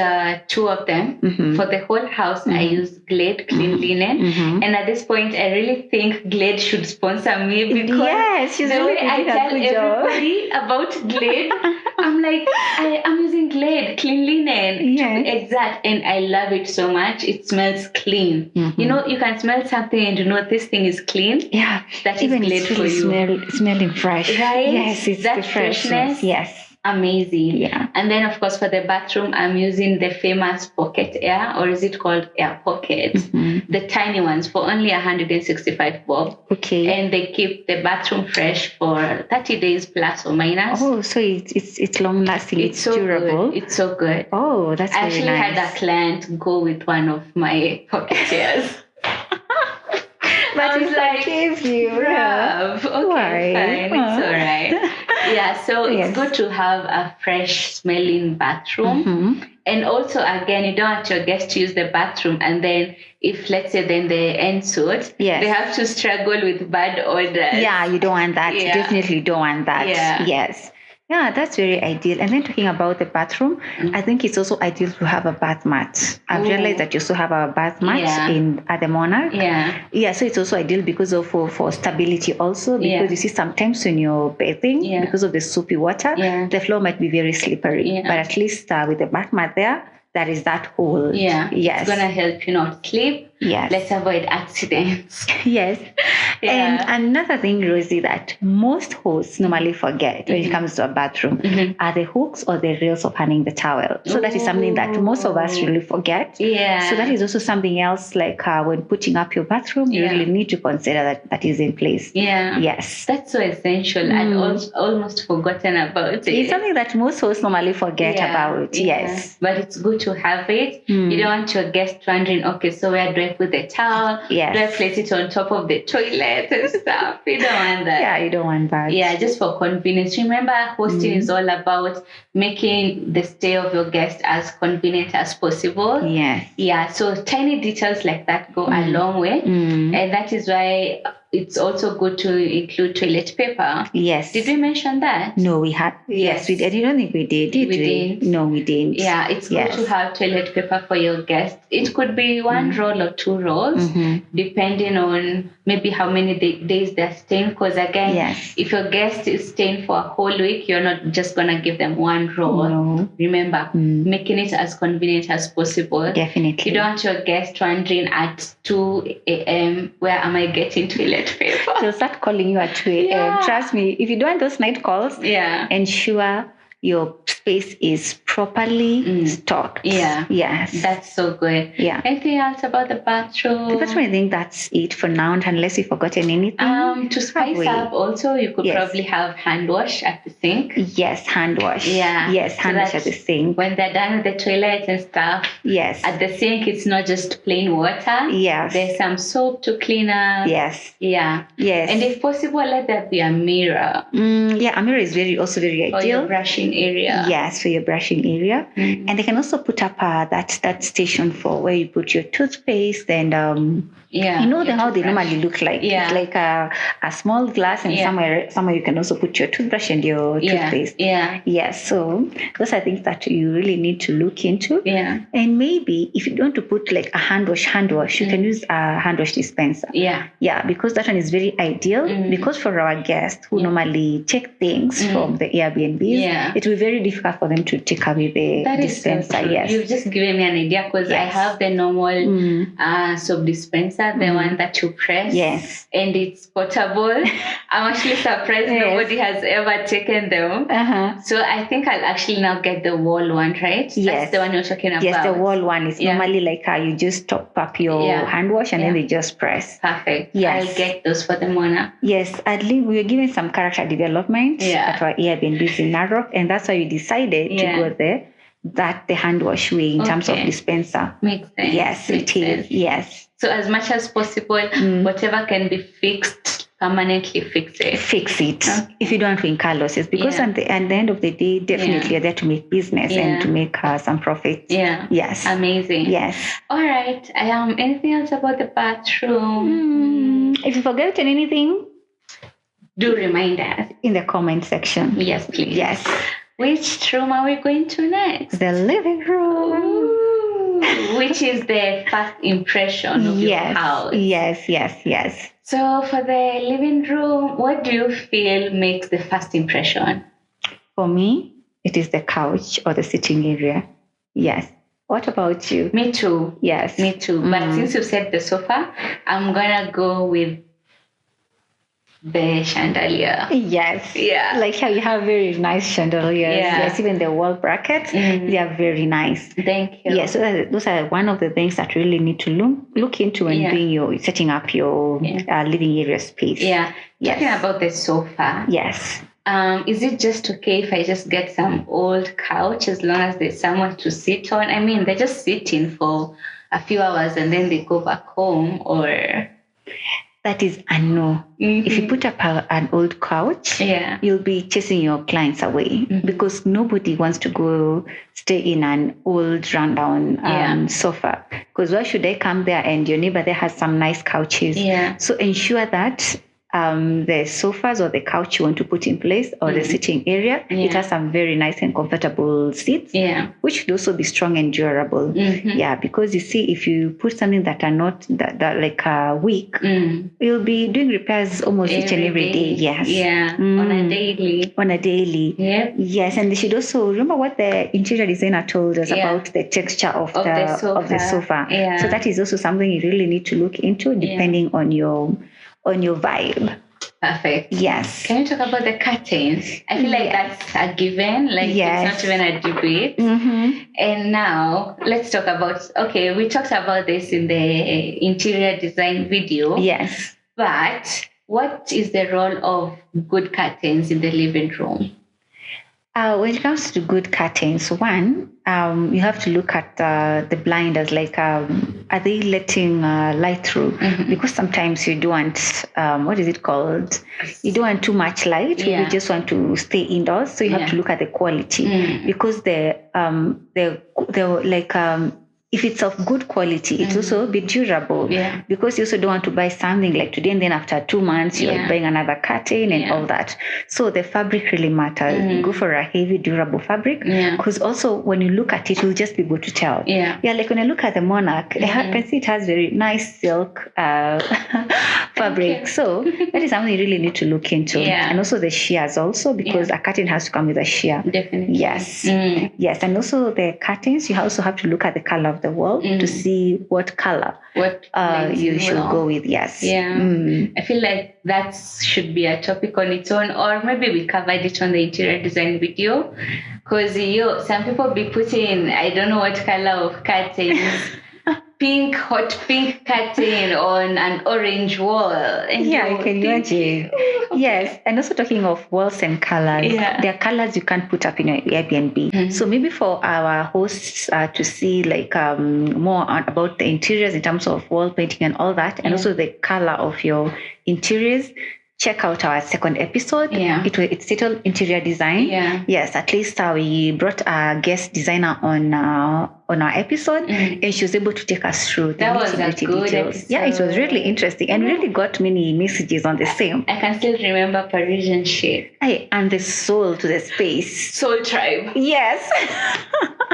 [SPEAKER 2] two of them. For the whole house, I use Glade Clean Linen. And at this point, I really think Glade should sponsor me because
[SPEAKER 1] she's
[SPEAKER 2] the
[SPEAKER 1] really
[SPEAKER 2] way I tell everybody about Glade, I'm like, I'm using Glade Clean Linen to be exact, and I love it so much. It smells clean. You know, you can smell something and you know this thing is clean.
[SPEAKER 1] Yeah,
[SPEAKER 2] that
[SPEAKER 1] even
[SPEAKER 2] is Glade
[SPEAKER 1] really
[SPEAKER 2] for you.
[SPEAKER 1] Smelling fresh.
[SPEAKER 2] Right?
[SPEAKER 1] Yes, it's
[SPEAKER 2] that
[SPEAKER 1] the freshness. Yes.
[SPEAKER 2] Amazing.
[SPEAKER 1] Yeah.
[SPEAKER 2] And then of course for the bathroom, I'm using the famous pocket air, or is it called air pocket? The tiny ones for only 165 bob.
[SPEAKER 1] Okay.
[SPEAKER 2] And they keep the bathroom fresh for 30 days plus or minus.
[SPEAKER 1] Oh, so it's long lasting. It's so durable.
[SPEAKER 2] Good. It's so good.
[SPEAKER 1] Oh, that's very nice.
[SPEAKER 2] I actually had a client go with one of my pocket airs.
[SPEAKER 1] But
[SPEAKER 2] I was like,
[SPEAKER 1] forgive you.
[SPEAKER 2] Okay, fine. It's all right. Yeah, so it's good to have a fresh smelling bathroom. And also, again, you don't want your guests to use the bathroom and then if, let's say, then they end suit, they have to struggle with bad odors.
[SPEAKER 1] Yeah, you don't want that. You definitely don't want that.
[SPEAKER 2] Yeah.
[SPEAKER 1] Yes. Yeah, that's very ideal. And then talking about the bathroom, I think it's also ideal to have a bath mat. I've realized that you also have a bath mat at the Monarch. Yeah, so it's also ideal because of for stability also, because you see sometimes when you're bathing, because of the soapy water, the floor might be very slippery. But at least with the bath mat there is that hole.
[SPEAKER 2] Yeah.
[SPEAKER 1] Yes.
[SPEAKER 2] It's going to help you not slip.
[SPEAKER 1] Yes.
[SPEAKER 2] Let's avoid accidents.
[SPEAKER 1] Yes. And another thing, Rosie, that most hosts normally forget when it comes to a bathroom are the hooks or the rails of hanging the towel. So that is something that most of us really forget.
[SPEAKER 2] Yeah.
[SPEAKER 1] So that is also something else, like when putting up your bathroom, you really need to consider that is in place.
[SPEAKER 2] Yeah.
[SPEAKER 1] Yes.
[SPEAKER 2] That's so essential. I'd almost forgotten about it.
[SPEAKER 1] It's something that most hosts normally forget about. Yes.
[SPEAKER 2] But it's good to have it. You don't want your guest wondering, okay, so where do I put the towel?
[SPEAKER 1] Yes.
[SPEAKER 2] Do I place it on top of the toilet and stuff? You don't want that.
[SPEAKER 1] Yeah, you don't want that.
[SPEAKER 2] Yeah, just for convenience. Remember, hosting is all about making the stay of your guest as convenient as possible.
[SPEAKER 1] Yes.
[SPEAKER 2] Yeah, so tiny details like that go a long way. And that is why it's also good to include toilet paper.
[SPEAKER 1] Yes.
[SPEAKER 2] Did we mention that?
[SPEAKER 1] No, we had. Yes, we did. I don't think we did. Did we?
[SPEAKER 2] Didn't.
[SPEAKER 1] No, we didn't.
[SPEAKER 2] Yeah, it's good to have toilet paper for your guests. It could be one roll or two rolls, depending on maybe how many days they're staying. Because again, if your guest is staying for a whole week, you're not just going to give them one roll.
[SPEAKER 1] No.
[SPEAKER 2] Remember, making it as convenient as possible.
[SPEAKER 1] Definitely.
[SPEAKER 2] You don't want your guest wondering at 2 a.m., where am I getting toilet paper?
[SPEAKER 1] They'll start calling you at 2 a.m.
[SPEAKER 2] Yeah.
[SPEAKER 1] Trust me, if you don't want those night calls, ensure your space is properly stocked.
[SPEAKER 2] Yeah.
[SPEAKER 1] Yes.
[SPEAKER 2] That's so good.
[SPEAKER 1] Yeah.
[SPEAKER 2] Anything else about the bathroom?
[SPEAKER 1] The bathroom, I think that's it for now, unless you've forgotten anything.
[SPEAKER 2] To spice up, also, you could probably have hand wash at the sink.
[SPEAKER 1] Yes, hand wash.
[SPEAKER 2] Yeah.
[SPEAKER 1] Yes, hand wash at the sink.
[SPEAKER 2] When they're done with the toilet and stuff.
[SPEAKER 1] Yes.
[SPEAKER 2] At the sink, it's not just plain water.
[SPEAKER 1] Yes.
[SPEAKER 2] There's some soap to clean up.
[SPEAKER 1] Yes.
[SPEAKER 2] Yeah.
[SPEAKER 1] Yes.
[SPEAKER 2] And if possible, let there be a mirror.
[SPEAKER 1] Yeah, a mirror is also very ideal.
[SPEAKER 2] For your brushing area.
[SPEAKER 1] Yes, for your brushing area. And they can also put up that station for where you put your toothpaste and you know how they normally look like. It's like a small glass, and somewhere you can also put your toothbrush and your toothpaste.
[SPEAKER 2] Yeah.
[SPEAKER 1] Yes. So those are things that you really need to look into.
[SPEAKER 2] Yeah.
[SPEAKER 1] And maybe if you don't want to put like a hand wash, you can use a hand wash dispenser.
[SPEAKER 2] Yeah.
[SPEAKER 1] Yeah, because that one is very ideal. Because for our guests who normally take things from the Airbnbs, it will be very difficult for them to take away the dispenser.
[SPEAKER 2] So
[SPEAKER 1] yes.
[SPEAKER 2] You've just given me an idea, because I have the normal soap dispenser, the one that you press.
[SPEAKER 1] Yes.
[SPEAKER 2] And it's portable. I'm actually surprised nobody has ever taken them. So I think I'll actually now get the wall one, right?
[SPEAKER 1] Yes.
[SPEAKER 2] That's the one you're talking about.
[SPEAKER 1] Yes, the wall one is normally like you just top up your hand wash and then they just press.
[SPEAKER 2] Perfect.
[SPEAKER 1] Yes.
[SPEAKER 2] I'll get those for the Mona.
[SPEAKER 1] Yes, at least we were given some character development at our Airbnbs in Narok, and that's why we decided to go there. That the hand wash way in terms of dispenser.
[SPEAKER 2] Makes sense.
[SPEAKER 1] Yes, it is. Yes.
[SPEAKER 2] So as much as possible, whatever can be fixed, permanently fix it.
[SPEAKER 1] Fix it. If you don't want to incur losses, because at the end of the day, definitely you're there to make business and to make some profit.
[SPEAKER 2] Yeah.
[SPEAKER 1] Yes.
[SPEAKER 2] Amazing.
[SPEAKER 1] Yes.
[SPEAKER 2] All right. Anything else about the bathroom?
[SPEAKER 1] If you forget anything,
[SPEAKER 2] do remind us
[SPEAKER 1] in the comment section.
[SPEAKER 2] Yes, please.
[SPEAKER 1] Yes.
[SPEAKER 2] Which room are we going to next?
[SPEAKER 1] The living room.
[SPEAKER 2] Ooh, which is the first impression of your house.
[SPEAKER 1] Yes.
[SPEAKER 2] So for the living room, what do you feel makes the first impression?
[SPEAKER 1] For me, it is the couch or the sitting area. Yes. What about you?
[SPEAKER 2] Me too.
[SPEAKER 1] Yes.
[SPEAKER 2] Me too. But since you said the sofa, I'm going to go with the chandelier.
[SPEAKER 1] Yes.
[SPEAKER 2] Yeah.
[SPEAKER 1] Like how you have very nice chandeliers.
[SPEAKER 2] Yeah.
[SPEAKER 1] Yes, even the wall brackets, they are very nice.
[SPEAKER 2] Thank you.
[SPEAKER 1] Yes, so those are one of the things that you really need to look into when setting up your living area space.
[SPEAKER 2] Yeah.
[SPEAKER 1] Yes.
[SPEAKER 2] Talking about the sofa.
[SPEAKER 1] Yes.
[SPEAKER 2] Is it just okay if I just get some old couch as long as there's someone to sit on? I mean, they're just sitting for a few hours and then they go back home, or...
[SPEAKER 1] That is a no. If you put up an old couch, you'll be chasing your clients away because nobody wants to go stay in an old rundown sofa. Because why should they come there and your neighbor there has some nice couches?
[SPEAKER 2] Yeah.
[SPEAKER 1] So ensure that the sofas or the couch you want to put in place or the sitting area. It has some very nice and comfortable seats, which should also be strong and durable. Because you see, if you put something that are not that like weak, you'll be doing repairs almost each and every day. Yes.
[SPEAKER 2] On a daily.
[SPEAKER 1] Yes, and they should also remember what the interior designer told us about the texture of the sofa. So that is also something you really need to look into, depending on your vibe.
[SPEAKER 2] Perfect.
[SPEAKER 1] Yes.
[SPEAKER 2] Can you talk about the curtains? I feel like that's a given. Like it's not even a debate. And now let's talk about, we talked about this in the interior design video.
[SPEAKER 1] Yes.
[SPEAKER 2] But what is the role of good curtains in the living room?
[SPEAKER 1] When it comes to good curtains, one, you have to look at the blinders, like are they letting light through? Because sometimes you don't want, what is it called? You don't want too much light. You just want to stay indoors. So you have to look at the quality, because the if it's of good quality, it's also be durable. Because you also don't want to buy something like today and then after 2 months you're buying another curtain and all that. So the fabric really matters. You go for a heavy, durable fabric, because also when you look at it, you'll just be able to tell. Like when I look at the Monarch, I can see it has very nice silk fabric. So that is something you really need to look into. And also the shears also, because a curtain has to come with a shear.
[SPEAKER 2] Definitely.
[SPEAKER 1] Yes. Yes. And also the curtains, you also have to look at the color of the wall to see what color you should go with. Yes.
[SPEAKER 2] I feel like that should be a topic on its own, or maybe we covered it on the interior design video, because some people be putting, I don't know what color of curtains, hot pink curtain on an orange wall. And
[SPEAKER 1] I can imagine. Yes, and also talking of walls and colors, there are colors you can't put up in your Airbnb. So maybe for our hosts to see like more about the interiors in terms of wall painting and all that, and also the color of your interiors, check out our second episode. It's titled Interior Design. Yes, at least we brought a guest designer on our episode, and she was able to take us through the nitty-gritty details.
[SPEAKER 2] Episode.
[SPEAKER 1] It was really interesting and really got many messages on the same.
[SPEAKER 2] I can still remember Parisian shade.
[SPEAKER 1] And the soul to the space.
[SPEAKER 2] Soul tribe.
[SPEAKER 1] Yes.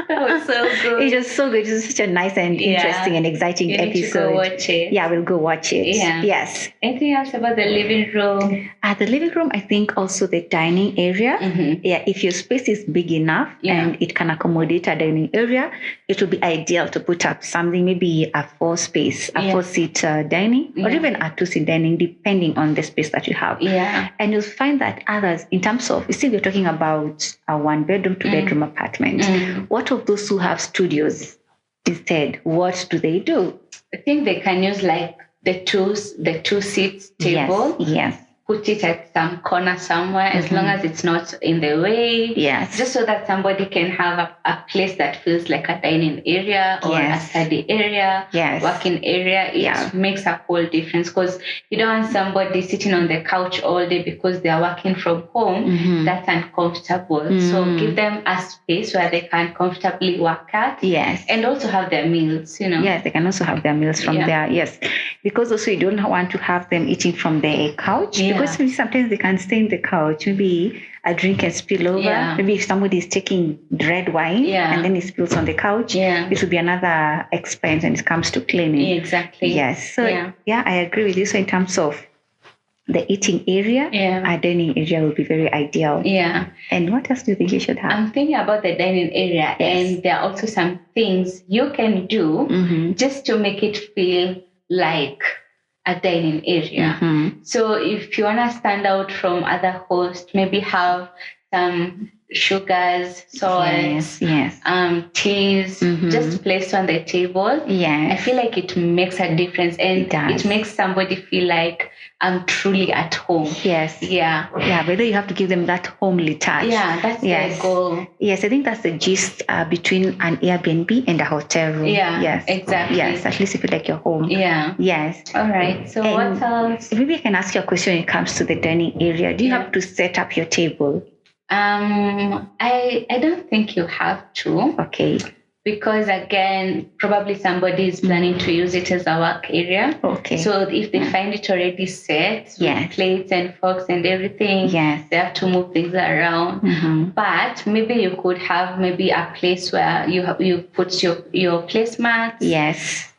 [SPEAKER 2] That was so good.
[SPEAKER 1] It was so good. It was such a nice and interesting and exciting
[SPEAKER 2] you
[SPEAKER 1] episode.
[SPEAKER 2] Need to go watch it.
[SPEAKER 1] Yeah, we'll go watch it.
[SPEAKER 2] Yes. Anything else about the living room?
[SPEAKER 1] The living room, I think also the dining area. If your space is big enough and it can accommodate a dining area, it will be ideal to put up something, maybe a 4-seat dining, or even a 2-seat dining, depending on the space that you have. And you'll find that others, in terms of, you see, we're talking about a 1-bedroom, 2-bedroom apartment. What of those who have studios instead? What do they do?
[SPEAKER 2] I think they can use like the two-seat table.
[SPEAKER 1] Yes.
[SPEAKER 2] Put it at some corner somewhere, as long as it's not in the way.
[SPEAKER 1] Yes.
[SPEAKER 2] Just so that somebody can have a place that feels like a dining area or a study area, working area. It makes a whole difference, because you don't want somebody sitting on the couch all day because they are working from home. That's uncomfortable. So give them a space where they can comfortably work at.
[SPEAKER 1] Yes.
[SPEAKER 2] And also have their meals,
[SPEAKER 1] Yes, they can also have their meals from there. Yes. Because also you don't want to have them eating from the couch. Because sometimes they can stay in the couch, maybe a drink and spill over. Maybe if somebody is taking red wine and then it spills on the couch, it will be another expense when it comes to cleaning.
[SPEAKER 2] Exactly.
[SPEAKER 1] Yes. So I agree with you. So in terms of the eating area, a dining area will be very ideal. And what else do you think you should have?
[SPEAKER 2] I'm thinking about the dining area, and there are also some things you can do just to make it feel like a dining area. So if you want to stand out from other hosts, maybe have some sugars, salts, teas, just placed on the table. I feel like it makes a difference, and it makes somebody feel like I'm truly at home.
[SPEAKER 1] Whether you have to give them that homely touch.
[SPEAKER 2] That's the goal.
[SPEAKER 1] Yes, I think that's the gist between an Airbnb and a hotel room.
[SPEAKER 2] Exactly.
[SPEAKER 1] Yes, at least you feel like you're home. Yes.
[SPEAKER 2] All right. So what else?
[SPEAKER 1] Maybe I can ask you a question when it comes to the dining area. Do you have to set up your table?
[SPEAKER 2] I don't think you have to.
[SPEAKER 1] Okay.
[SPEAKER 2] because again, probably somebody is planning to use it as a work area.
[SPEAKER 1] Okay.
[SPEAKER 2] So if they find it already set with plates and forks and everything, they have to move things around. But maybe you could have maybe a place where you put your placemats.
[SPEAKER 1] Yes.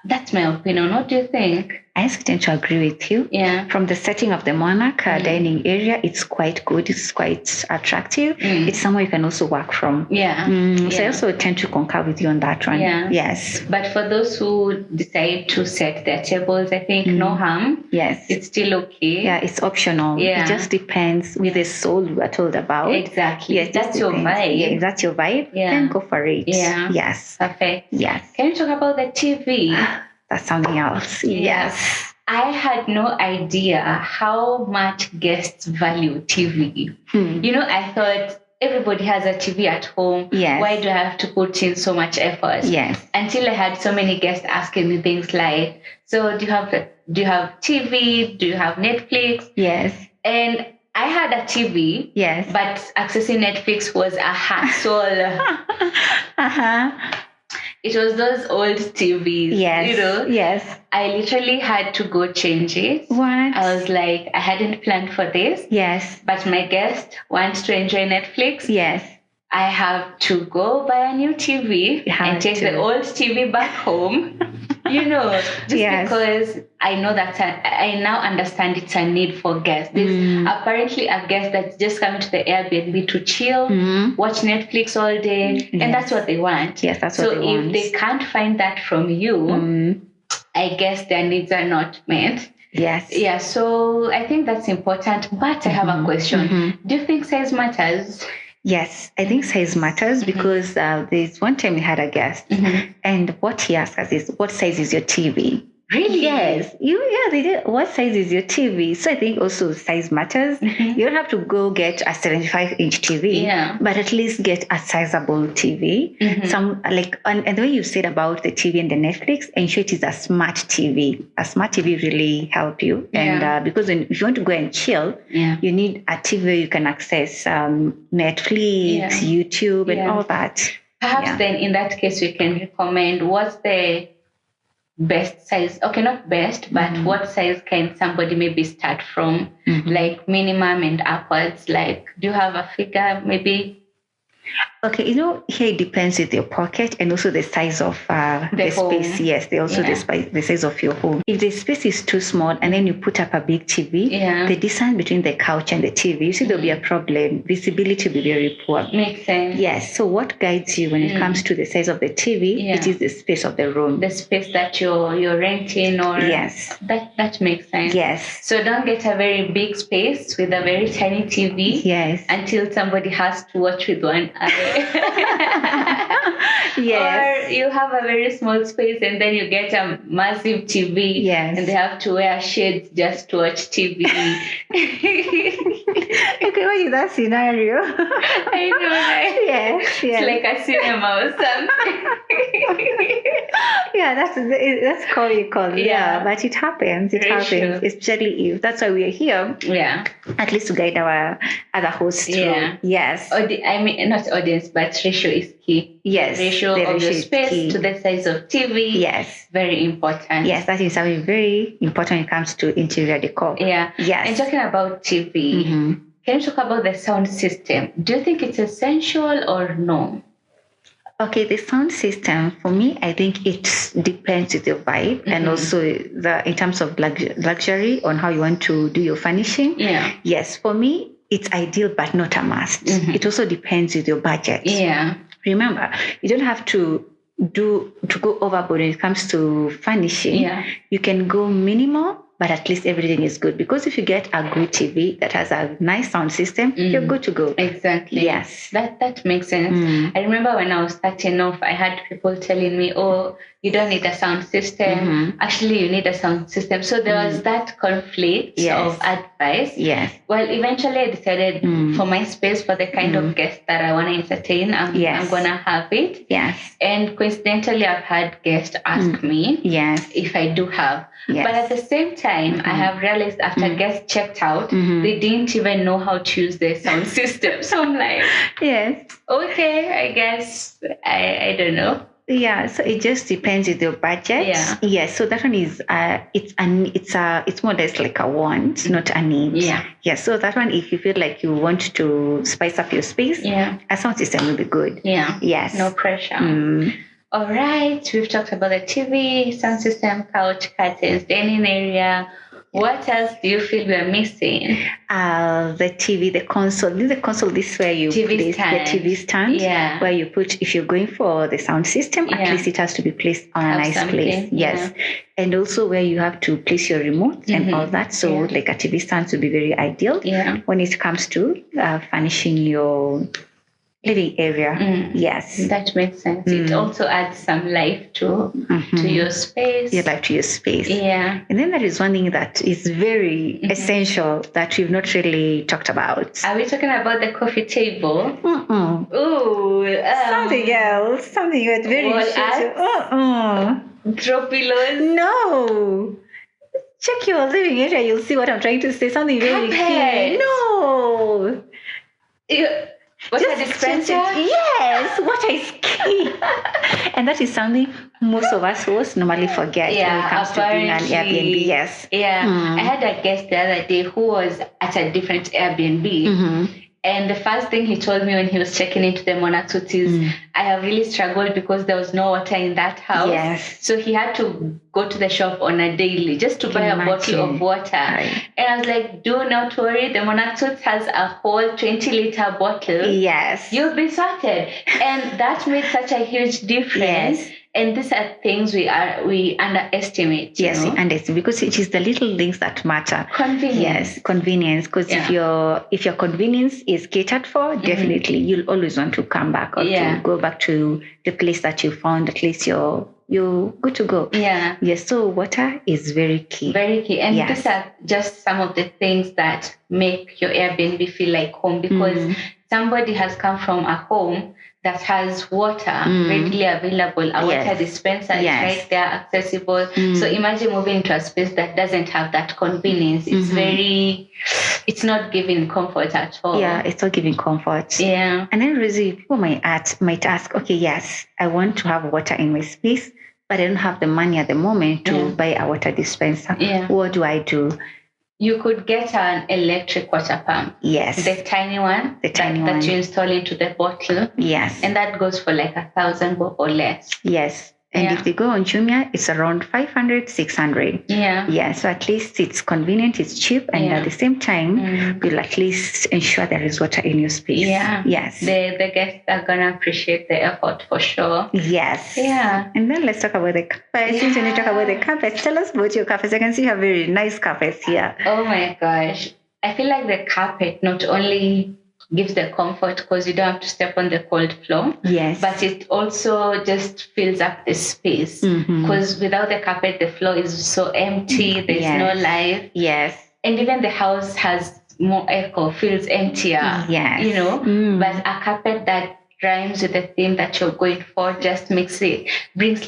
[SPEAKER 2] That's my opinion. What do you think?
[SPEAKER 1] I tend to agree with you.
[SPEAKER 2] Yeah.
[SPEAKER 1] From the setting of the Monarch dining area, it's quite good. It's quite attractive. It's somewhere you can also work from.
[SPEAKER 2] Yeah.
[SPEAKER 1] So I also tend to concur with you on that one.
[SPEAKER 2] Yeah.
[SPEAKER 1] Yes.
[SPEAKER 2] But for those who decide to set their tables, I think no harm.
[SPEAKER 1] Yes.
[SPEAKER 2] It's still okay.
[SPEAKER 1] Yeah, it's optional.
[SPEAKER 2] Yeah.
[SPEAKER 1] It just depends with the soul we are told about.
[SPEAKER 2] Exactly.
[SPEAKER 1] Yes,
[SPEAKER 2] that's your vibe.
[SPEAKER 1] Yeah, if that's your vibe, then go for it.
[SPEAKER 2] Yeah.
[SPEAKER 1] Yes.
[SPEAKER 2] Perfect.
[SPEAKER 1] Yes.
[SPEAKER 2] Can you talk about the TV?
[SPEAKER 1] That's something else. Yes.
[SPEAKER 2] I had no idea how much guests value TV. I thought everybody has a TV at home.
[SPEAKER 1] Yes.
[SPEAKER 2] Why do I have to put in so much effort?
[SPEAKER 1] Yes.
[SPEAKER 2] Until I had so many guests asking me things like, so do you have TV? Do you have Netflix?
[SPEAKER 1] Yes.
[SPEAKER 2] And I had a TV.
[SPEAKER 1] Yes.
[SPEAKER 2] But accessing Netflix was a hassle. It was those old TVs.
[SPEAKER 1] Yes. Yes.
[SPEAKER 2] I literally had to go change it.
[SPEAKER 1] What?
[SPEAKER 2] I was like, I hadn't planned for this.
[SPEAKER 1] Yes.
[SPEAKER 2] But my guest wants to enjoy Netflix.
[SPEAKER 1] Yes.
[SPEAKER 2] I have to go buy a new TV and take the old TV back home. Just because I know that I now understand it's a need for guests. There's apparently a guest that's just coming to the Airbnb to chill, watch Netflix all day, and that's what they want.
[SPEAKER 1] Yes, that's what they want.
[SPEAKER 2] So if they can't find that from you, I guess their needs are not met.
[SPEAKER 1] Yes.
[SPEAKER 2] Yeah, so I think that's important. But I have a question. Do you think size matters?
[SPEAKER 1] Yes, I think size matters because there's one time we had a guest and what he asked us is, what size is your TV?
[SPEAKER 2] Really?
[SPEAKER 1] Yes. They did. What size is your TV? So I think also size matters. You don't have to go get a 75-inch TV, but at least get a sizable TV. Some and the way you said about the TV and the Netflix, ensure it is a smart TV. A smart TV really help you. And because if you want to go and chill, you need a TV where you can access Netflix, YouTube, and all that.
[SPEAKER 2] Perhaps then in that case, we can recommend what's the best size. Okay, not best, but what size can somebody maybe start from? Like minimum and upwards. Like, do you have a figure maybe?
[SPEAKER 1] Okay, here it depends with your pocket and also the size of the space. Yes, they also the size of your home. If the space is too small and then you put up a big TV, the distance between the couch and the TV, you see there'll be a problem. Visibility will be very poor.
[SPEAKER 2] Makes sense.
[SPEAKER 1] Yes. So what guides you when it comes to the size of the TV? It is the space of the room,
[SPEAKER 2] the space that you're renting, or that makes sense.
[SPEAKER 1] Yes.
[SPEAKER 2] So don't get a very big space with a very tiny TV.
[SPEAKER 1] Yes.
[SPEAKER 2] Until somebody has to watch with one eye.
[SPEAKER 1] Yes.
[SPEAKER 2] Or you have a very small space and then you get a massive TV.
[SPEAKER 1] Yes.
[SPEAKER 2] And they have to wear shades just to watch TV.
[SPEAKER 1] Okay, what is that scenario?
[SPEAKER 2] I know, right?
[SPEAKER 1] Yes.
[SPEAKER 2] It's like a cinema or something.
[SPEAKER 1] Yeah, that's comical. Yeah, but it happens. It happens, true. Especially if that's why we are here.
[SPEAKER 2] Yeah.
[SPEAKER 1] At least to guide our other hosts through. Yeah. Yes.
[SPEAKER 2] Not audience, but ratio is key.
[SPEAKER 1] Yes.
[SPEAKER 2] Ratio of the space to the size of TV.
[SPEAKER 1] Yes.
[SPEAKER 2] Very important.
[SPEAKER 1] Yes, that is something very important when it comes to interior decor.
[SPEAKER 2] Yeah.
[SPEAKER 1] Yes.
[SPEAKER 2] And talking about TV, can you talk about the sound system? Do you think it's essential or no?
[SPEAKER 1] Okay, the sound system, for me, I think it depends with your vibe and also in terms of luxury on how you want to do your furnishing.
[SPEAKER 2] Yeah.
[SPEAKER 1] Yes, for me, it's ideal, but not a must. It also depends with your budget.
[SPEAKER 2] Yeah.
[SPEAKER 1] Remember, you don't have to go overboard when it comes to furnishing.
[SPEAKER 2] Yeah.
[SPEAKER 1] You can go minimal, but at least everything is good. Because if you get a good TV that has a nice sound system, you're good to go.
[SPEAKER 2] Exactly.
[SPEAKER 1] Yes.
[SPEAKER 2] That makes sense. I remember when I was starting off, I had people telling me, oh, you don't need a sound system. Actually, you need a sound system. So there was that conflict of advice.
[SPEAKER 1] Yes.
[SPEAKER 2] Well, eventually I decided for my space, for the kind of guests that I want to entertain, I'm going to have it.
[SPEAKER 1] Yes.
[SPEAKER 2] And coincidentally, I've had guests ask me if I do have.
[SPEAKER 1] Yes.
[SPEAKER 2] But at the same time, time, I have realized after guests checked out, they didn't even know how to use their sound system. So I'm like,
[SPEAKER 1] yes,
[SPEAKER 2] okay, I guess I don't know.
[SPEAKER 1] Yeah, so it just depends with your budget. Yeah. So that one is it's more or less like a want, not a need. Yeah. So that one, if you feel like you want to spice up your space, a sound system will be good.
[SPEAKER 2] Yeah.
[SPEAKER 1] Yes.
[SPEAKER 2] No pressure. All right. We've talked about the TV, sound system, couch, curtains, dining area. What else do you feel we're missing?
[SPEAKER 1] The TV, the console. The console, this is where you place the TV stand. Yeah. Where you put, if you're going for the sound system, at least it has to be placed on a nice place. Yes. And also where you have to place your remote and all that. So like a TV stand would be very ideal when it comes to furnishing your living area. Yes,
[SPEAKER 2] that makes sense. It also adds some life to your space.
[SPEAKER 1] Your life to your space.
[SPEAKER 2] Yeah.
[SPEAKER 1] And then there is one thing that is very essential that we've not really talked about.
[SPEAKER 2] Are we talking about the coffee table?
[SPEAKER 1] Ooh, something else. Something that's very essential.
[SPEAKER 2] Throw pillows?
[SPEAKER 1] No. Check your living area. You'll see what I'm trying to say. Something very key. No.
[SPEAKER 2] Water dispenser?
[SPEAKER 1] Yes, water is key. And that is something most of us hosts normally forget when it comes to being an Airbnb. Yes.
[SPEAKER 2] Yeah. I had a guest the other day who was at a different Airbnb. And the first thing he told me when he was checking into the Monarch Suites is, I have really struggled because there was no water in that house.
[SPEAKER 1] Yes.
[SPEAKER 2] So he had to go to the shop on a daily just to buy a bottle of water. Right. And I was like, do not worry. The Monarch Suites has a whole 20-liter bottle.
[SPEAKER 1] Yes.
[SPEAKER 2] You'll be sorted. And that made such a huge difference. Yes. And these are things we underestimate.
[SPEAKER 1] Yes, we underestimate because it is the little things that matter.
[SPEAKER 2] Convenience.
[SPEAKER 1] Yes, convenience. Because if your convenience is catered for, definitely you'll always want to come back or to go back to the place that you found. At least you're good to go.
[SPEAKER 2] Yeah.
[SPEAKER 1] Yes. So water is very key.
[SPEAKER 2] Very key. And these are just some of the things that make your Airbnb feel like home because somebody has come from a home that has water readily available. A water dispenser is right there, accessible. So imagine moving into a space that doesn't have that convenience. It's not giving comfort at all.
[SPEAKER 1] Yeah, it's not giving comfort.
[SPEAKER 2] Yeah.
[SPEAKER 1] And then really people might ask, okay, yes, I want to have water in my space, but I don't have the money at the moment to buy a water dispenser.
[SPEAKER 2] Yeah.
[SPEAKER 1] What do I do?
[SPEAKER 2] You could get an electric water pump.
[SPEAKER 1] Yes.
[SPEAKER 2] The tiny one. That you install into the bottle.
[SPEAKER 1] Yes.
[SPEAKER 2] And that goes for like 1,000 or less.
[SPEAKER 1] Yes. And if they go on Jumia, it's around 500, 600.
[SPEAKER 2] Yeah.
[SPEAKER 1] Yeah. So at least it's convenient, it's cheap, and at the same time, you'll at least ensure there is water in your space.
[SPEAKER 2] Yeah.
[SPEAKER 1] Yes.
[SPEAKER 2] The guests are gonna appreciate the effort for sure.
[SPEAKER 1] Yes.
[SPEAKER 2] Yeah.
[SPEAKER 1] And then let's talk about the carpets. Since when you talk about the carpets, tell us about your carpets. I can see you have very nice carpets here.
[SPEAKER 2] Oh my gosh. I feel like the carpet not only gives the comfort because you don't have to step on the cold floor.
[SPEAKER 1] Yes.
[SPEAKER 2] But it also just fills up the space because without the carpet, the floor is so empty. There's no life.
[SPEAKER 1] Yes.
[SPEAKER 2] And even the house has more echo, feels emptier.
[SPEAKER 1] Yes.
[SPEAKER 2] You know, but a carpet that rhymes with the theme that you're going for just brings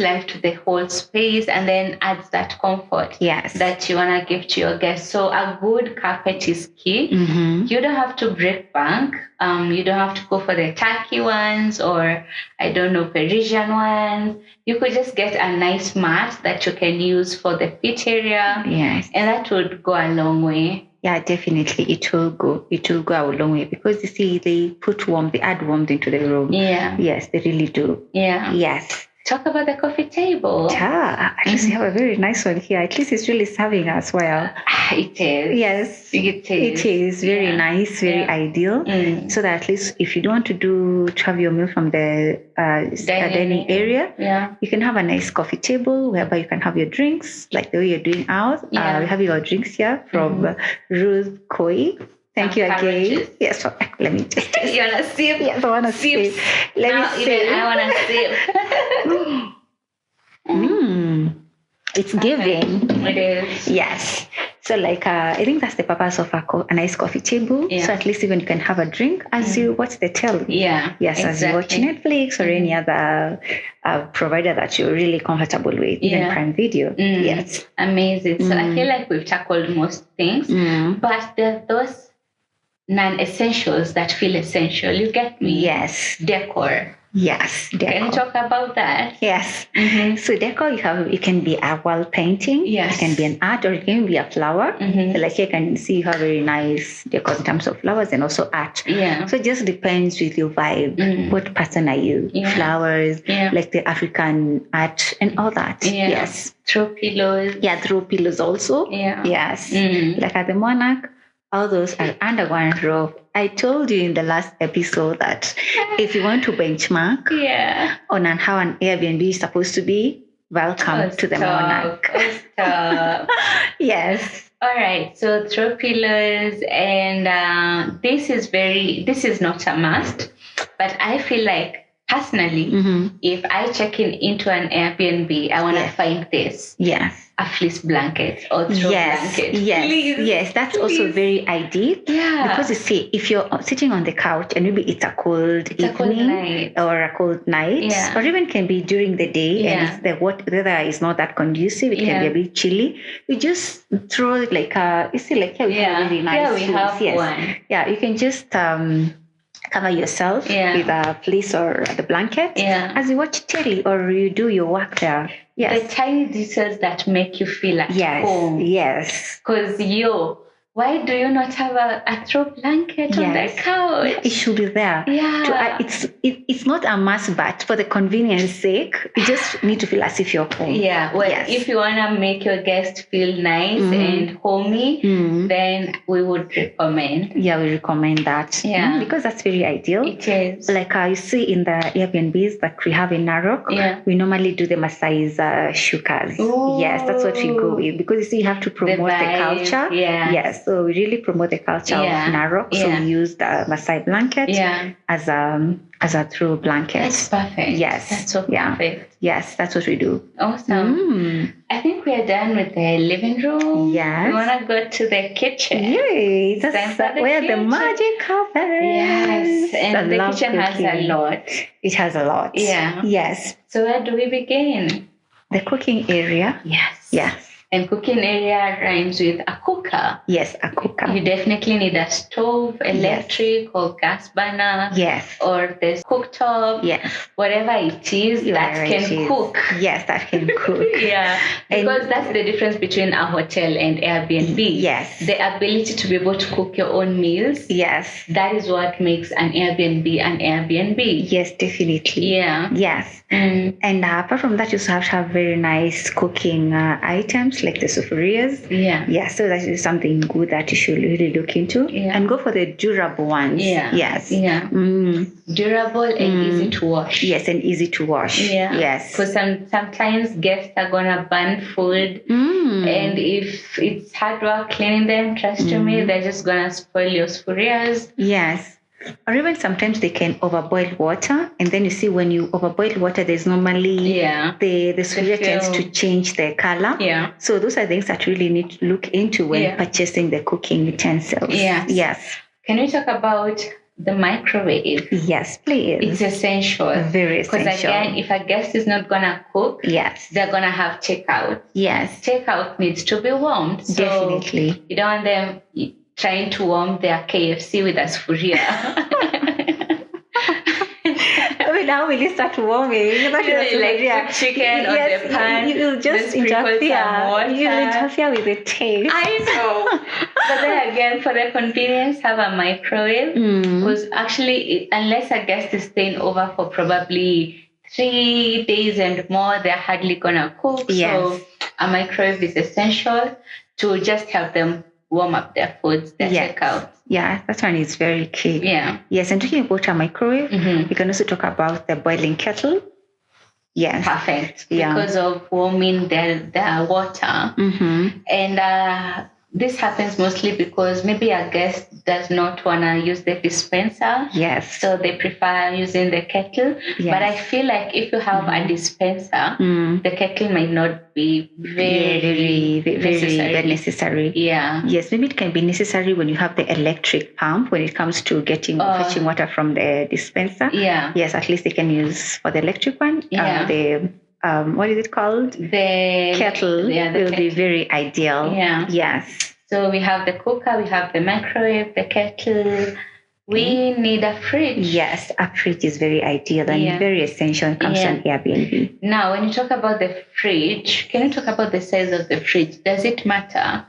[SPEAKER 2] life to the whole space and then adds that comfort that you want to give to your guests. So a good carpet is key. You don't have to break bank. You don't have to go for the tacky ones or I don't know, Parisian ones. You could just get a nice mat that you can use for the feet area.
[SPEAKER 1] Yes.
[SPEAKER 2] And that would go a long way.
[SPEAKER 1] Yeah, definitely. It will go a long way because you see, they add warmth into the room.
[SPEAKER 2] Yeah.
[SPEAKER 1] Yes, they really do.
[SPEAKER 2] Yeah.
[SPEAKER 1] Yes.
[SPEAKER 2] Talk about the coffee table.
[SPEAKER 1] Yeah, at least you have a very nice one here. At least it's really serving us well.
[SPEAKER 2] It is.
[SPEAKER 1] Yes.
[SPEAKER 2] It is.
[SPEAKER 1] It is very nice, very ideal. So that at least if you don't want to have your meal from the dining area, you can have a nice coffee table whereby you can have your drinks like the way you're doing ours. We have your drinks here from Ruth Koi. Thank you again. Yes, let me just.
[SPEAKER 2] You want to sip?
[SPEAKER 1] Yes, I want to sip. Let me sip.
[SPEAKER 2] I want to sip.
[SPEAKER 1] It's giving.
[SPEAKER 2] It is.
[SPEAKER 1] Yes. So like I think that's the purpose of a nice coffee table. Yeah. So at least even you can have a drink as you watch the telly.
[SPEAKER 2] Yeah.
[SPEAKER 1] Yes, exactly. As you watch Netflix or any other provider that you're really comfortable with, even Prime Video. Yes.
[SPEAKER 2] Amazing. So I feel like we've tackled most things, but there are those non-essentials that feel essential. You get me?
[SPEAKER 1] Yes.
[SPEAKER 2] Decor.
[SPEAKER 1] Yes, decor.
[SPEAKER 2] Can you talk about that?
[SPEAKER 1] Yes. So decor, it can be a wall painting. Yes. It can be an art, or it can be a flower. Like you can see you have very nice decor in terms of flowers and also art. Yeah. So it just depends with your vibe. What person are you? Yeah. Flowers, like the African art and all that. Yeah. Yes.
[SPEAKER 2] Throw pillows.
[SPEAKER 1] Yeah, throw pillows also. Yeah. Yes. Like at the Monarch, all those are under one roof. I told you in the last episode that if you want to benchmark on how an Airbnb is supposed to be, welcome to the Monarch. Yes.
[SPEAKER 2] All right. So throw pillows, and this is not a must, but I feel like personally, if I check into an Airbnb, I want to find this.
[SPEAKER 1] Yes.
[SPEAKER 2] A fleece blanket or throw blanket.
[SPEAKER 1] Yes, please, that's also very ideal. Yeah. Because you see, if you're sitting on the couch and maybe it's a cold evening or a cold night, or even can be during the day and the weather is not that conducive, it can be a bit chilly. You just throw it like you see, like here we have really nice.
[SPEAKER 2] Yeah, we have one.
[SPEAKER 1] Yeah, you can just cover yourself with a fleece or the blanket as you watch telly or you do your work there. Yes.
[SPEAKER 2] The tiny details that make you feel at home.
[SPEAKER 1] Yes.
[SPEAKER 2] Because why do you not have a throw blanket on the couch?
[SPEAKER 1] It should be there. Yeah. It's not a must, but for the convenience sake, you just need to feel as if you're home.
[SPEAKER 2] Yeah. Well, if you want to make your guest feel nice and homey, then we would recommend.
[SPEAKER 1] Yeah, we recommend that. Yeah. Because that's very ideal.
[SPEAKER 2] It is.
[SPEAKER 1] Like you see in the Airbnbs that we have in Narok, we normally do them as shukas. Ooh. Yes, that's what we go with. Because you see, you have to promote the culture. Yeah. Yes. So we really promote the culture of Narok. So we use the Maasai blanket as a throw blanket.
[SPEAKER 2] That's perfect.
[SPEAKER 1] Yes.
[SPEAKER 2] That's so perfect.
[SPEAKER 1] Yes, that's what we do.
[SPEAKER 2] Awesome. I think we are done with the living room.
[SPEAKER 1] Yes.
[SPEAKER 2] We want to go to the kitchen.
[SPEAKER 1] Yay. That's where the magic happens.
[SPEAKER 2] Yes. And the kitchen has a lot.
[SPEAKER 1] It has a lot.
[SPEAKER 2] Yeah.
[SPEAKER 1] Yes.
[SPEAKER 2] So where do we begin?
[SPEAKER 1] The cooking area.
[SPEAKER 2] Yes.
[SPEAKER 1] Yes.
[SPEAKER 2] And cooking area rhymes with a cooker.
[SPEAKER 1] Yes, a cooker.
[SPEAKER 2] You definitely need a stove, electric or gas burner.
[SPEAKER 1] Yes.
[SPEAKER 2] Or the cooktop.
[SPEAKER 1] Yes.
[SPEAKER 2] Whatever it is that can cook.
[SPEAKER 1] Yes, that can cook.
[SPEAKER 2] Because that's the difference between a hotel and Airbnb.
[SPEAKER 1] Yes.
[SPEAKER 2] The ability to be able to cook your own meals.
[SPEAKER 1] Yes.
[SPEAKER 2] That is what makes an Airbnb an Airbnb.
[SPEAKER 1] Yes, definitely.
[SPEAKER 2] Yeah.
[SPEAKER 1] Yes. And apart from that, you also have to have very nice cooking items like the sufurias. Yeah, so that is something good that you should really look into and go for the durable ones. Yes.
[SPEAKER 2] Durable and easy to wash.
[SPEAKER 1] Yes, and easy to wash. Yes.
[SPEAKER 2] Because sometimes guests are gonna burn food, and if it's hard work cleaning them, trust me, they're just gonna spoil your sufurias.
[SPEAKER 1] Yes. Or even sometimes they can overboil water, and then you see when you overboil water, there's normally the sufuria tends to change the color. Yeah. So those are things that you really need to look into when purchasing the cooking utensils. Yes.
[SPEAKER 2] Can we talk about the microwave?
[SPEAKER 1] Yes, please.
[SPEAKER 2] It's essential.
[SPEAKER 1] Very essential.
[SPEAKER 2] Because again, if a guest is not gonna cook, they're gonna have takeout.
[SPEAKER 1] Yes.
[SPEAKER 2] Takeout needs to be warmed. So
[SPEAKER 1] definitely.
[SPEAKER 2] You don't want them trying to warm their KFC with a sufuria.
[SPEAKER 1] Now will you start warming?
[SPEAKER 2] Like chicken on the pan.
[SPEAKER 1] You'll just interfere. You'll interfere with the taste.
[SPEAKER 2] I know. But then again, for the convenience, have a microwave. Because actually, unless a guest is staying over for probably 3 days and more, they're hardly gonna cook. So a microwave is essential to just help them warm up their foods, their takeout.
[SPEAKER 1] Yeah, that one is very key.
[SPEAKER 2] Yeah.
[SPEAKER 1] Yes, and talking about a microwave, we can also talk about the boiling kettle. Yes.
[SPEAKER 2] Perfect. Because of warming the water. And this happens mostly because maybe a guest does not want to use the dispenser.
[SPEAKER 1] Yes.
[SPEAKER 2] So they prefer using the kettle. Yes. But I feel like if you have a dispenser, the kettle might not be very
[SPEAKER 1] necessary.
[SPEAKER 2] Yeah.
[SPEAKER 1] Yes, maybe it can be necessary when you have the electric pump when it comes to fetching water from the dispenser.
[SPEAKER 2] Yeah.
[SPEAKER 1] Yes, at least they can use for the electric one.
[SPEAKER 2] Yeah.
[SPEAKER 1] What is it called?
[SPEAKER 2] The
[SPEAKER 1] kettle will be very ideal.
[SPEAKER 2] Yeah.
[SPEAKER 1] Yes.
[SPEAKER 2] So we have the cooker, we have the microwave, the kettle. We need a fridge.
[SPEAKER 1] Yes, a fridge is very ideal and very essential when it comes to an Airbnb.
[SPEAKER 2] Now, when you talk about the fridge, can you talk about the size of the fridge? Does it matter?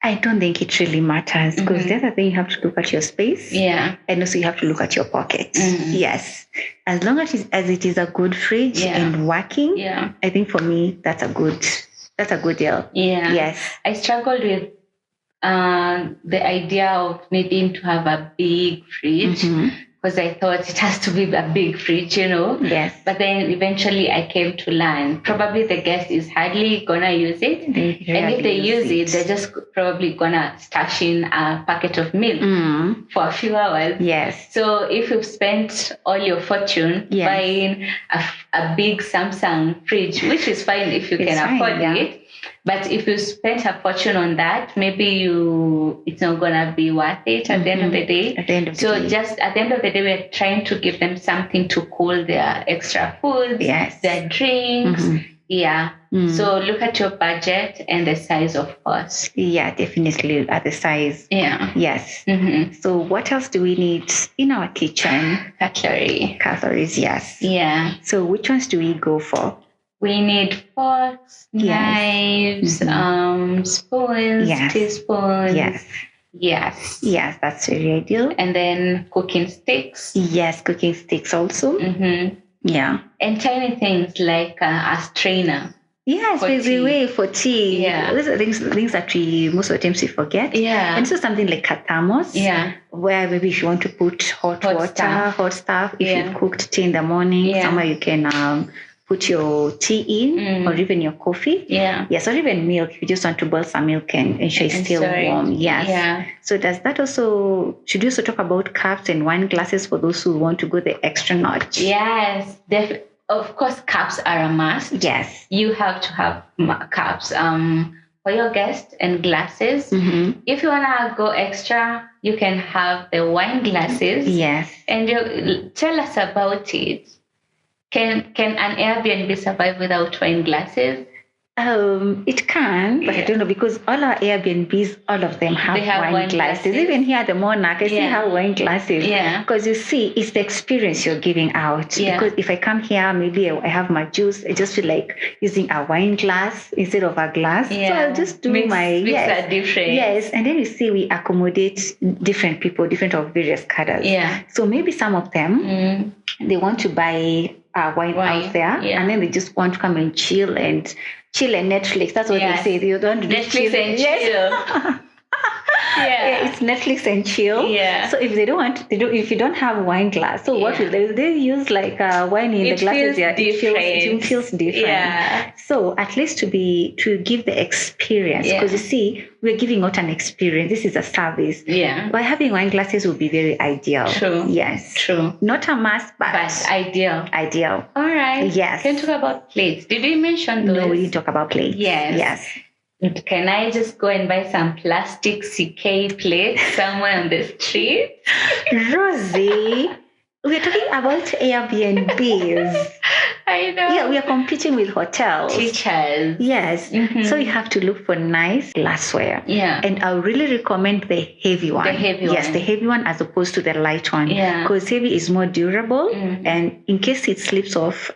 [SPEAKER 1] I don't think it really matters because the other thing you have to look at your space.
[SPEAKER 2] Yeah.
[SPEAKER 1] And also you have to look at your pocket. Yes. As long as it is a good fridge and working, I think for me that's a good deal.
[SPEAKER 2] Yeah.
[SPEAKER 1] Yes.
[SPEAKER 2] I struggled with the idea of needing to have a big fridge because I thought it has to be a big fridge,
[SPEAKER 1] Yes.
[SPEAKER 2] But then eventually I came to learn probably the guest is hardly gonna use it. And if they use it, they're just probably gonna stash in a packet of milk for a few hours.
[SPEAKER 1] Yes.
[SPEAKER 2] So if you've spent all your fortune buying a big Samsung fridge, which is fine if you can afford it, but if you spent a fortune on that, maybe it's not gonna be worth it at the end of the day.
[SPEAKER 1] At the end of the day.
[SPEAKER 2] Just at the end of the day, we're trying to give them something to cool their extra foods, their drinks. Yeah. So look at your budget and the size, of course.
[SPEAKER 1] Yeah, definitely at the size.
[SPEAKER 2] Yeah.
[SPEAKER 1] Yes. So what else do we need in our kitchen? Cutlery. Yes.
[SPEAKER 2] Yeah.
[SPEAKER 1] So which ones do we go for?
[SPEAKER 2] We need forks, knives, spoons, teaspoons. Yes,
[SPEAKER 1] that's very ideal.
[SPEAKER 2] And then cooking sticks.
[SPEAKER 1] Yes, cooking sticks also. Yeah.
[SPEAKER 2] And tiny things like a strainer.
[SPEAKER 1] Yes, there's a way for tea.
[SPEAKER 2] Yeah.
[SPEAKER 1] Those are things that most of the times we forget.
[SPEAKER 2] Yeah.
[SPEAKER 1] And so something like a thermos.
[SPEAKER 2] Yeah.
[SPEAKER 1] Where maybe if you want to put hot water, hot stuff. If you cooked tea in the morning, somewhere you can put your tea in or even your coffee.
[SPEAKER 2] Yeah.
[SPEAKER 1] Yes, or even milk. If you just want to boil some milk and ensure it's still warm. Yes.
[SPEAKER 2] Yeah.
[SPEAKER 1] So does that also, should you also talk about cups and wine glasses for those who want to go the extra notch?
[SPEAKER 2] Yes, of course, cups are a must.
[SPEAKER 1] Yes.
[SPEAKER 2] You have to have cups for your guests and glasses. If you want to go extra, you can have the wine glasses.
[SPEAKER 1] Yes.
[SPEAKER 2] And tell us about it. Can an Airbnb survive without wine glasses?
[SPEAKER 1] It can, but I don't know because all our Airbnbs, all of them have wine glasses. Even here at the Monarch, I still have wine glasses. Yeah. Because you see, it's the experience you're giving out. Yeah. Because if I come here, maybe I have my juice. I just feel like using a wine glass instead of a glass. Yeah. So I'll just do
[SPEAKER 2] makes a difference.
[SPEAKER 1] Yes, and then you see we accommodate different people, different of various colors.
[SPEAKER 2] Yeah.
[SPEAKER 1] So maybe some of them they want to buy wine out there, and then they just want to come and chill and Netflix. That's what they say. They don't do
[SPEAKER 2] Netflix and chill.
[SPEAKER 1] Yeah, it's Netflix and chill.
[SPEAKER 2] Yeah.
[SPEAKER 1] So if they don't want, if you don't have wine glass, so what will they use like wine in the glasses? It feels different.
[SPEAKER 2] Yeah.
[SPEAKER 1] So at least to give the experience, because you see, we're giving out an experience. This is a service.
[SPEAKER 2] Yeah.
[SPEAKER 1] By having wine glasses would be very ideal.
[SPEAKER 2] True.
[SPEAKER 1] Yes.
[SPEAKER 2] True.
[SPEAKER 1] Not a must, but
[SPEAKER 2] ideal.
[SPEAKER 1] Ideal.
[SPEAKER 2] All right.
[SPEAKER 1] Yes.
[SPEAKER 2] Can you talk about plates? Did we mention those?
[SPEAKER 1] No, we didn't talk about plates.
[SPEAKER 2] Yes. Can I just go and buy some plastic CK plates somewhere on the street?
[SPEAKER 1] Rosie, we're talking about Airbnbs.
[SPEAKER 2] I know.
[SPEAKER 1] Yeah, we are competing with hotels.
[SPEAKER 2] Teachers.
[SPEAKER 1] Yes. So you have to look for nice glassware.
[SPEAKER 2] Yeah.
[SPEAKER 1] And I really recommend the heavy one. Yes, the heavy one as opposed to the light one.
[SPEAKER 2] Yeah.
[SPEAKER 1] Because heavy is more durable. And in case it slips off,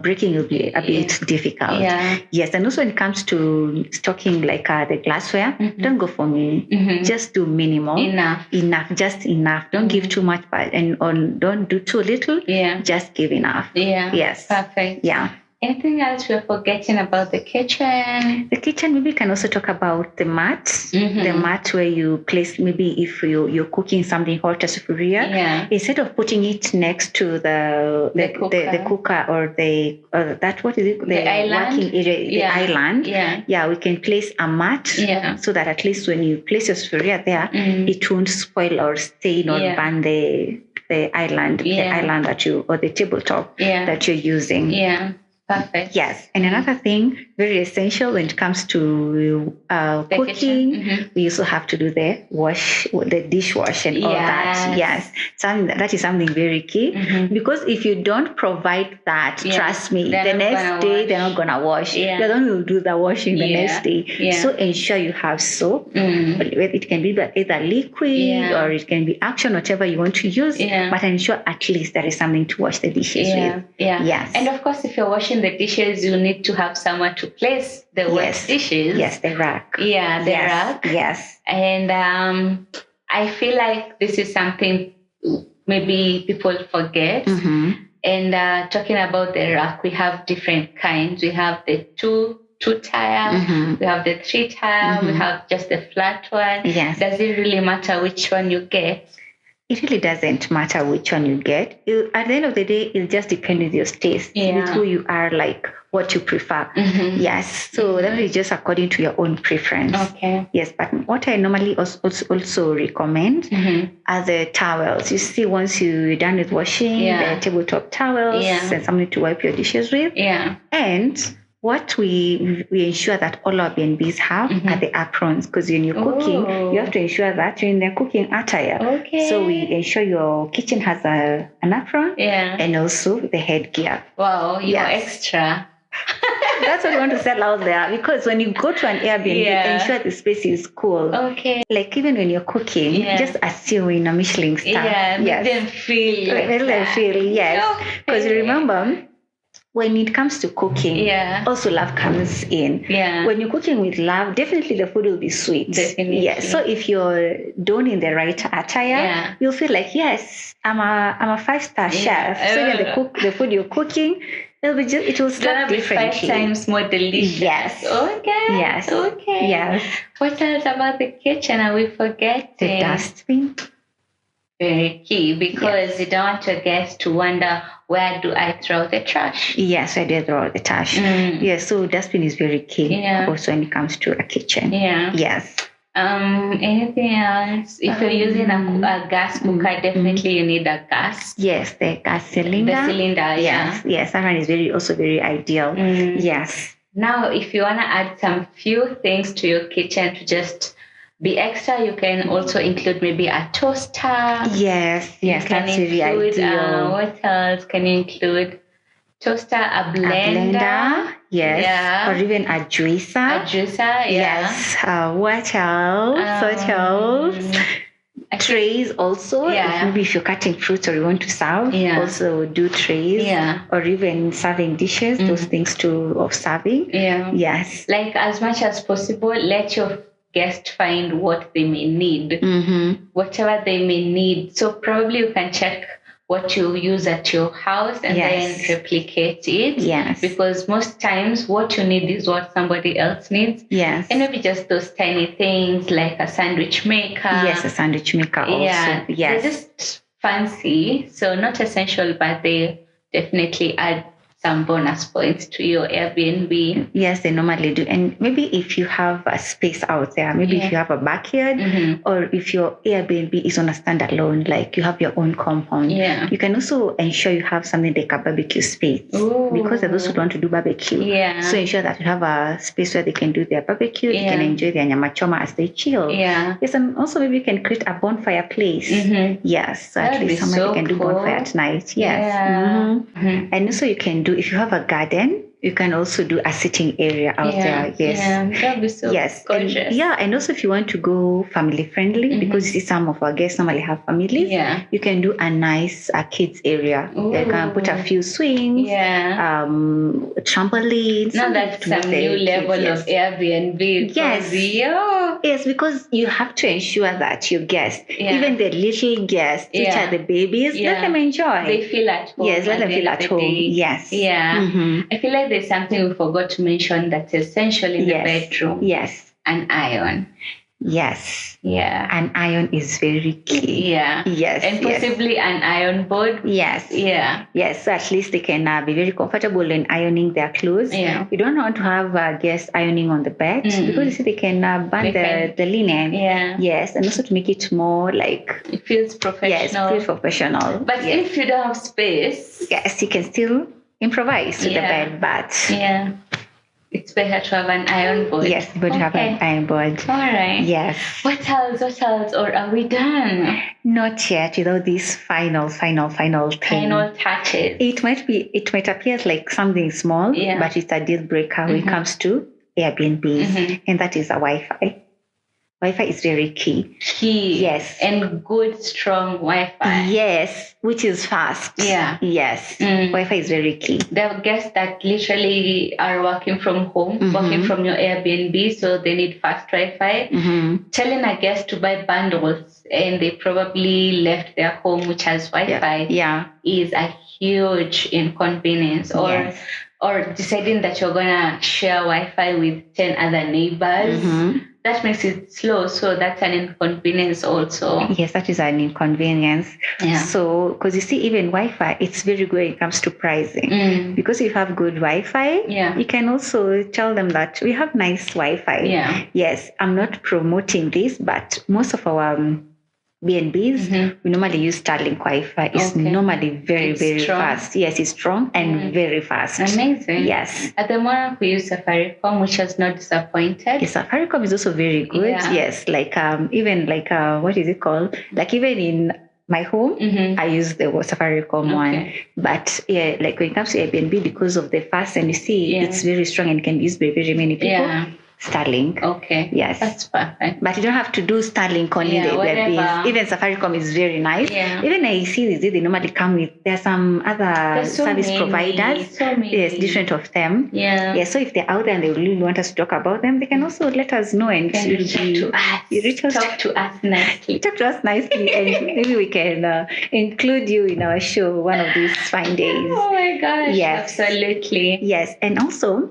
[SPEAKER 1] breaking will be a bit difficult.
[SPEAKER 2] Yeah.
[SPEAKER 1] Yes, and also when it comes to stocking like the glassware, don't go for mini. Just do minimal. Enough, just enough. Don't give too much, and don't do too little.
[SPEAKER 2] Yeah.
[SPEAKER 1] Just give enough.
[SPEAKER 2] Yeah.
[SPEAKER 1] Yes.
[SPEAKER 2] Perfect.
[SPEAKER 1] Yeah.
[SPEAKER 2] Anything else we're forgetting about the kitchen?
[SPEAKER 1] The kitchen, maybe we can also talk about the mat. The mat where you place, maybe if you're cooking something hot as sufuria, instead of putting it next to the cooker or what is it?
[SPEAKER 2] The island.
[SPEAKER 1] Working area, the island. Yeah, we can place a mat so that at least when you place your sufuria there, it won't spoil or stain or burn the island, or the tabletop that you're using.
[SPEAKER 2] Yeah. Perfect.
[SPEAKER 1] Yes. And another thing, very essential when it comes to cooking, we also have to do the dishwash and all that. Yes. That is something very key because if you don't provide that, trust me, the next day they're not going to wash. You're the one who will do the washing the next day. So ensure you have soap. It can be either liquid or it can be action, whatever you want to use. But ensure at least there is something to wash the dishes with. Yes.
[SPEAKER 2] And of course, if you're washing the dishes, you need to have somewhere to place the wet dishes.
[SPEAKER 1] Yes, the rack.
[SPEAKER 2] Yeah, the rack.
[SPEAKER 1] Yes.
[SPEAKER 2] And I feel like this is something maybe people forget. And talking about the rack, we have different kinds. We have the two tire, we have the 3 tire, we have just the flat one.
[SPEAKER 1] Yes.
[SPEAKER 2] Does it really matter which one you get?
[SPEAKER 1] It really doesn't matter which one you get. At the end of the day, it just depends on your taste, with who you are, like what you prefer. Yes. So that is just according to your own preference.
[SPEAKER 2] Okay.
[SPEAKER 1] Yes. But what I normally also recommend are the towels. You see, once you're done with washing, the tabletop towels and something to wipe your dishes with.
[SPEAKER 2] Yeah.
[SPEAKER 1] And what we ensure that all our B&Bs have are the aprons, because when you're cooking, you have to ensure that you're in the cooking attire.
[SPEAKER 2] Okay.
[SPEAKER 1] So we ensure your kitchen has an apron and also the headgear.
[SPEAKER 2] Wow, you're extra.
[SPEAKER 1] That's what we want to sell out there, because when you go to an Airbnb, ensure the space is cool.
[SPEAKER 2] Okay.
[SPEAKER 1] Like even when you're cooking, just assume in a Michelin star.
[SPEAKER 2] Yeah, make them feel like that.
[SPEAKER 1] Yes. Because remember, when it comes to cooking, also love comes in.
[SPEAKER 2] Yeah.
[SPEAKER 1] When you're cooking with love, definitely the food will be sweet.
[SPEAKER 2] Definitely.
[SPEAKER 1] Yes. So if you're done in the right attire, you'll feel like, yes, I'm a 5-star chef. So when the food you're cooking, it will start differently.
[SPEAKER 2] 5 times more delicious.
[SPEAKER 1] Yes.
[SPEAKER 2] Okay.
[SPEAKER 1] Yes.
[SPEAKER 2] Okay.
[SPEAKER 1] Yes.
[SPEAKER 2] What else about the kitchen are we forgetting?
[SPEAKER 1] The dustbin.
[SPEAKER 2] Very key, because you don't want your guests to wonder, where do I throw the trash?
[SPEAKER 1] Yes, I did throw the trash. Yes, so dustbin is very key also when it comes to a kitchen. Yes.
[SPEAKER 2] Anything else? If you're using a gas cooker, definitely you need a gas.
[SPEAKER 1] Yes, the gas cylinder.
[SPEAKER 2] The cylinder,
[SPEAKER 1] yes, that one is also very ideal. Yes.
[SPEAKER 2] Now, if you want to add some few things to your kitchen to just be extra, you can also include maybe a toaster.
[SPEAKER 1] Yes, that's really ideal.
[SPEAKER 2] What else can you include? Toaster, a blender.
[SPEAKER 1] Yes. Or even a juicer. Yes. What else? Trays also. Maybe if you're cutting fruits or you want to serve, also do trays. Or even serving dishes, those things too of serving. Yes.
[SPEAKER 2] Like as much as possible, let your guest find what they may need, whatever they may need. So probably you can check what you use at your house and then replicate it.
[SPEAKER 1] Yes.
[SPEAKER 2] Because most times what you need is what somebody else needs.
[SPEAKER 1] Yes.
[SPEAKER 2] And maybe just those tiny things like a sandwich maker.
[SPEAKER 1] Yes, a sandwich maker also.
[SPEAKER 2] Yeah.
[SPEAKER 1] Yes.
[SPEAKER 2] They're just fancy. So not essential, but they definitely add some bonus points to your Airbnb.
[SPEAKER 1] Yes, they normally do. And maybe if you have a space out there, maybe if you have a backyard, or if your Airbnb is on a standalone, like you have your own compound, you can also ensure you have something like a barbecue space. Because there are those who want to do barbecue. So ensure that you have a space where they can do their barbecue, they can enjoy their nyama choma as they chill. Yes, and also maybe you can create a bonfire place. Yes, so at least somebody can do bonfire at night. Yes. And also you can do, if you have a garden, you can also do a sitting area out there. Yes.
[SPEAKER 2] That'd be so gorgeous.
[SPEAKER 1] And also if you want to go family friendly, because you see some of our guests normally have families, you can do a nice kids area. You can put a few swings, trampolines.
[SPEAKER 2] Now that's some new level of Airbnb.
[SPEAKER 1] Yes, because you have to ensure that your guests, even the little guests, which are the babies, let them enjoy.
[SPEAKER 2] They feel at home.
[SPEAKER 1] Yes, let them feel at home. Yes.
[SPEAKER 2] I feel like there's something we forgot to mention that's essential in the bedroom.
[SPEAKER 1] Yes.
[SPEAKER 2] An iron.
[SPEAKER 1] Yes.
[SPEAKER 2] Yeah.
[SPEAKER 1] An iron is very key.
[SPEAKER 2] Yeah.
[SPEAKER 1] Yes.
[SPEAKER 2] And possibly an iron board.
[SPEAKER 1] Yes.
[SPEAKER 2] Yeah.
[SPEAKER 1] Yes. So at least they can be very comfortable in ironing their clothes.
[SPEAKER 2] Yeah.
[SPEAKER 1] You don't want to have guests ironing on the bed because you see they can burn the linen.
[SPEAKER 2] Yeah.
[SPEAKER 1] Yes. And also to make it more like
[SPEAKER 2] it feels professional.
[SPEAKER 1] Yes, it feels professional.
[SPEAKER 2] But if you don't have space,
[SPEAKER 1] yes, you can still improvise to the bed. But
[SPEAKER 2] it's better to have an iron board.
[SPEAKER 1] Yes, but have an iron board.
[SPEAKER 2] All right.
[SPEAKER 1] Yes.
[SPEAKER 2] What else? Or are we done?
[SPEAKER 1] Not yet. Without these final thing.
[SPEAKER 2] Final touches.
[SPEAKER 1] It might appear like something small, but it's a deal breaker when it comes to Airbnbs, and that is a Wi-Fi. Wi-Fi is very key. Yes.
[SPEAKER 2] And good, strong Wi-Fi.
[SPEAKER 1] Yes, which is fast.
[SPEAKER 2] Yeah.
[SPEAKER 1] Yes. Wi-Fi is very key.
[SPEAKER 2] There are guests that literally are working from home, working from your Airbnb, so they need fast Wi-Fi. Telling a guest to buy bundles and they probably left their home which has Wi-Fi is a huge inconvenience. Or deciding that you're going to share Wi-Fi with 10 other neighbors. That makes it slow. So that's an inconvenience also.
[SPEAKER 1] Yes, that is an inconvenience.
[SPEAKER 2] Yeah.
[SPEAKER 1] So, because you see, even Wi-Fi, it's very good when it comes to pricing. Because if you have good Wi-Fi, you can also tell them that we have nice Wi-Fi.
[SPEAKER 2] Yeah.
[SPEAKER 1] Yes, I'm not promoting this, but most of our B&Bs, we normally use Starlink Wi-Fi. It's normally very strong. Fast. Yes, it's strong and very fast.
[SPEAKER 2] Amazing.
[SPEAKER 1] Yes.
[SPEAKER 2] At the Monarch, we use Safaricom, which has not disappointed.
[SPEAKER 1] Yes, Safaricom is also very good.
[SPEAKER 2] Yeah.
[SPEAKER 1] Yes, like even like what is it called? Like even in my home, I use the Safaricom one. But like when it comes to Airbnb, because of the fast and you see, it's very strong and can be used by very many people.
[SPEAKER 2] Yeah.
[SPEAKER 1] Starlink.
[SPEAKER 2] Okay.
[SPEAKER 1] Yes.
[SPEAKER 2] That's perfect.
[SPEAKER 1] But you don't have to do Starlink only. Even Safaricom is very nice.
[SPEAKER 2] Yeah.
[SPEAKER 1] Even I see they normally come with, there are some other service providers. Yes, different of them.
[SPEAKER 2] Yeah.
[SPEAKER 1] Yeah. So if they're out there and they really want us to talk about them, they can also let us know and
[SPEAKER 2] reach out to us. Talk to us nicely.
[SPEAKER 1] Talk to us nicely and maybe we can include you in our show one of these fine days.
[SPEAKER 2] Oh my gosh. Yes. Absolutely.
[SPEAKER 1] Yes. And also,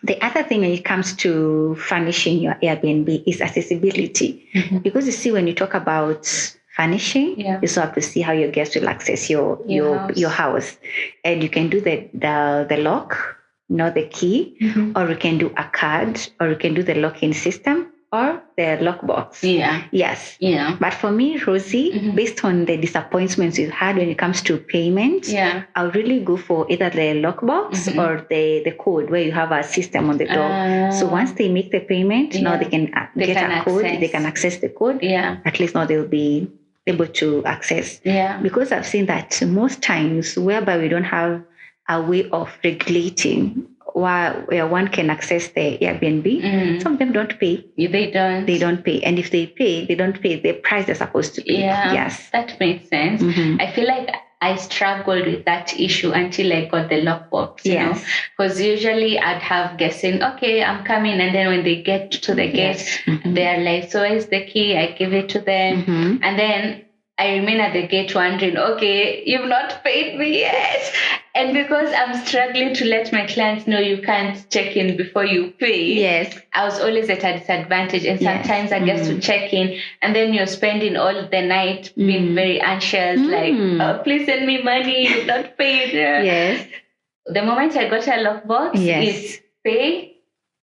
[SPEAKER 1] the other thing when it comes to furnishing your Airbnb is accessibility. Because you see, when you talk about furnishing, you also have to see how your guests will access your house. And you can do the lock, not the key, or you can do a card, or you can do the lock-in system, or the lockbox.
[SPEAKER 2] Yeah.
[SPEAKER 1] Yes.
[SPEAKER 2] Yeah.
[SPEAKER 1] But for me, Rosie, based on the disappointments you've had when it comes to payment, I'll really go for either the lockbox or the code where you have a system on the door. So once they make the payment, now they can get a code. They can access the code. Yeah. At least now they'll be able to access. Yeah. Because I've seen that most times whereby we don't have a way of regulating where one can access the Airbnb, some of them don't pay.
[SPEAKER 2] They don't.
[SPEAKER 1] They don't pay. And if they pay, they don't pay the price they're supposed to pay.
[SPEAKER 2] Yeah,
[SPEAKER 1] yes.
[SPEAKER 2] That makes sense. I feel like I struggled with that issue until I got the lockbox, you know, because usually I'd have guests saying, okay, I'm coming. And then when they get to the gate, they're like, so where's the key? I give it to them. And then I remain at the gate wondering, okay, you've not paid me yet. And because I'm struggling to let my clients know you can't check in before you pay, I was always at a disadvantage. And sometimes I get to check in and then you're spending all the night being very anxious, like, oh, please send me money, you've not paid.
[SPEAKER 1] Yes.
[SPEAKER 2] The moment I got a lockbox, it's pay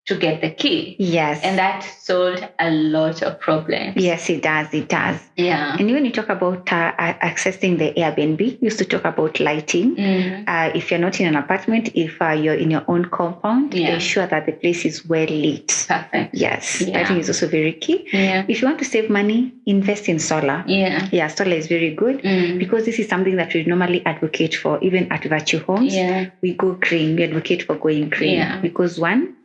[SPEAKER 2] to get the key. Yes. And that solved a lot of problems.
[SPEAKER 1] Yes, it does. It does.
[SPEAKER 2] Yeah.
[SPEAKER 1] And when you talk about accessing the Airbnb, you used to talk about lighting. If you're not in an apartment, if you're in your own compound, ensure that the place is well lit.
[SPEAKER 2] Perfect.
[SPEAKER 1] Yes. Lighting is also very key. Yeah. If you want to save money, invest in solar. Yeah. Yeah, solar is very good because this is something that we normally advocate for, even at Virtue Homes. Yeah. We go green. We advocate for going green because one,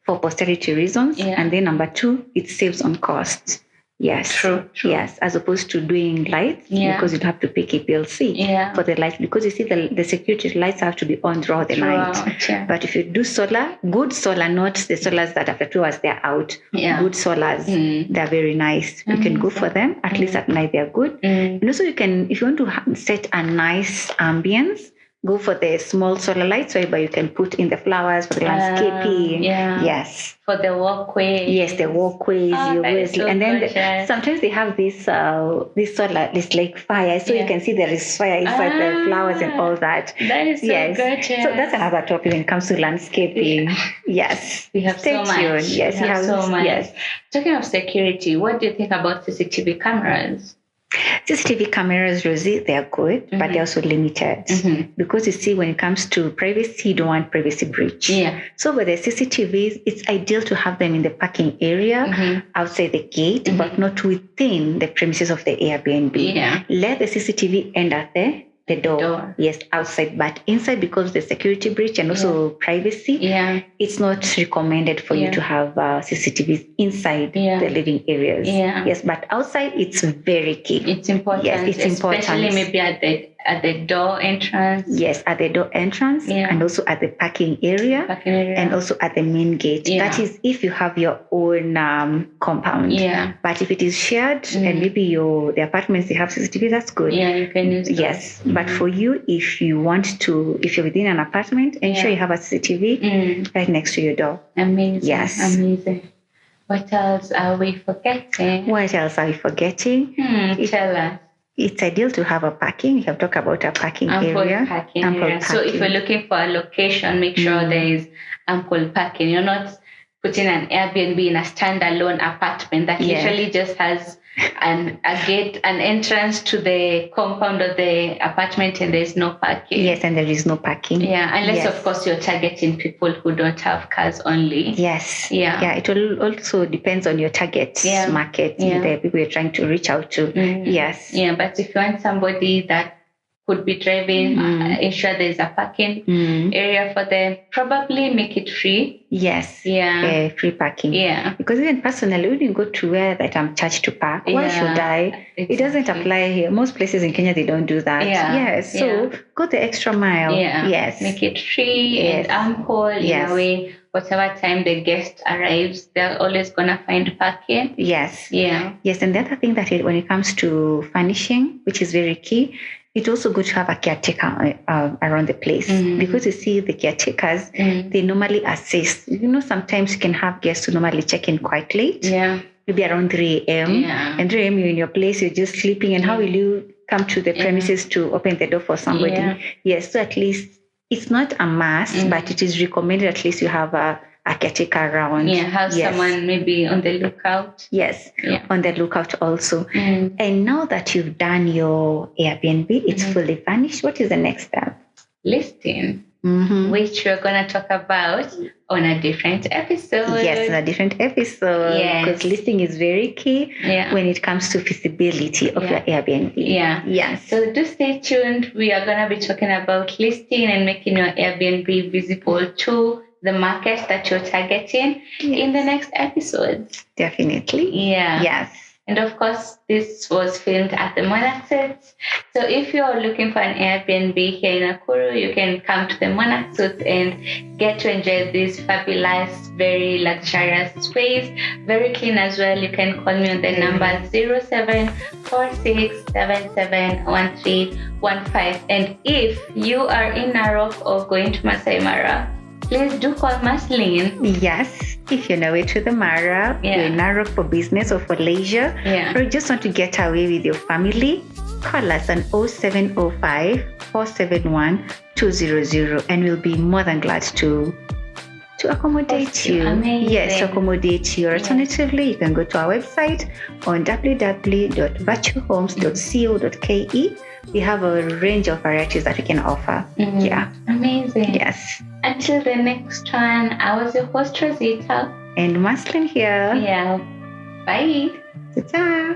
[SPEAKER 1] for posterity reasons, and then number two, it saves on costs. Yes. True. Yes, as opposed to doing lights because you'd have to pay KPLC for the lights because you see the security lights have to be on throughout the night. Yeah. But if you do solar, good solar, not the solars that after 2 hours they're out. Yeah. Good solars, they're very nice. You can go for them. At least at night they're good. And also you can, if you want to set a nice ambience, go for the small solar lights whereby you can put in the flowers for the landscaping. Yes.
[SPEAKER 2] For the walkway.
[SPEAKER 1] Yes, the walkways. And then sometimes they have this solar, this like fire, so you can see there is fire inside the flowers and all that.
[SPEAKER 2] That is so gorgeous.
[SPEAKER 1] So that's another topic when it comes to landscaping. Yes.
[SPEAKER 2] We have
[SPEAKER 1] Stay
[SPEAKER 2] so
[SPEAKER 1] tuned.
[SPEAKER 2] much.
[SPEAKER 1] Yes, we have
[SPEAKER 2] so much.
[SPEAKER 1] Yes.
[SPEAKER 2] Talking of security, what do you think about CCTV cameras?
[SPEAKER 1] CCTV cameras, Rosie, they are good, but they're also limited. Because you see, when it comes to privacy, you don't want privacy breach. So with the CCTVs, it's ideal to have them in the parking area, outside the gate, but not within the premises of the Airbnb. Let the CCTV end at the door. Yes, outside, but inside, because of the security breach and also privacy, it's not recommended for you to have CCTVs inside the living areas. Yes, but outside, it's very key.
[SPEAKER 2] It's important.
[SPEAKER 1] Yes, it's important.
[SPEAKER 2] Especially maybe at the door entrance.
[SPEAKER 1] Yes, at the door entrance and also at the parking area, and also at the main gate. That is if you have your own compound. But if it is shared and maybe the apartments, they have CCTV, that's good.
[SPEAKER 2] You can use those.
[SPEAKER 1] Yes, but for you, if you're within an apartment, ensure you have a CCTV right next to your door.
[SPEAKER 2] Amazing.
[SPEAKER 1] Yes.
[SPEAKER 2] Amazing. What else are we forgetting? Tell us.
[SPEAKER 1] It's ideal to have a parking. You have talked about a parking area.
[SPEAKER 2] Ample parking. So if you're looking for a location, make sure there is ample parking. You're not putting an Airbnb in a standalone apartment that literally just has a gate, an entrance to the compound of the apartment, and there's no parking.
[SPEAKER 1] Yes, and there is no parking.
[SPEAKER 2] Unless of course you're targeting people who don't have cars only.
[SPEAKER 1] Yes. It will also depends on your target market, the people you're trying to reach out to. Yes.
[SPEAKER 2] But if you want somebody that could be driving, ensure there's a parking area for them. Probably make it free.
[SPEAKER 1] Yes. Free parking. Because even personally, when you go to where that I'm charged to park, why should I? Exactly. It doesn't apply here. Most places in Kenya, they don't do that. So go the extra mile. Yes.
[SPEAKER 2] Make it free and ample in a way. Whatever time the guest arrives, they're always gonna find parking.
[SPEAKER 1] Yes. And the other thing that when it comes to furnishing, which is very key, it's also good to have a caretaker around the place, because you see the caretakers, they normally assist. Sometimes you can have guests who normally check in quite late, maybe around 3 a.m. And 3 a.m. you're in your place, you're just sleeping, and how will you come to the premises to open the door for somebody? Yes, so at least it's not a must, but it is recommended at least you have a caretaker around.
[SPEAKER 2] Have someone maybe on the lookout.
[SPEAKER 1] Yes, on the lookout also. And now that you've done your Airbnb, it's fully furnished, what is the next step?
[SPEAKER 2] Listing, which we're going to talk about on a different episode.
[SPEAKER 1] Yes, on a different episode. Because listing is very key when it comes to feasibility of your Airbnb. Yes.
[SPEAKER 2] So do stay tuned. We are going to be talking about listing and making your Airbnb visible to the market that you're targeting in the next episodes.
[SPEAKER 1] Definitely. Yes.
[SPEAKER 2] And of course, this was filmed at the Monarch Suites. So if you're looking for an Airbnb here in Nakuru, you can come to the Monarch Suites and get to enjoy this fabulous, very luxurious space. Very clean as well. You can call me on the number 0746771315. And if you are in Narok or going to Masai Mara, please do call Maslin.
[SPEAKER 1] Yes, if you're on your way to the Mara, you're in Narok for business or for leisure, or you just want to get away with your family, call us on 0705 471 200, and we'll be more than glad to accommodate you.
[SPEAKER 2] Amazing.
[SPEAKER 1] Yes, to accommodate you. Alternatively, you can go to our website on www.virtualhomes.co.ke. We have a range of varieties that we can offer.
[SPEAKER 2] Amazing.
[SPEAKER 1] Yes.
[SPEAKER 2] Until the next one, I was your host, Rozitta.
[SPEAKER 1] And Maslin here.
[SPEAKER 2] Bye.
[SPEAKER 1] Ta-ta.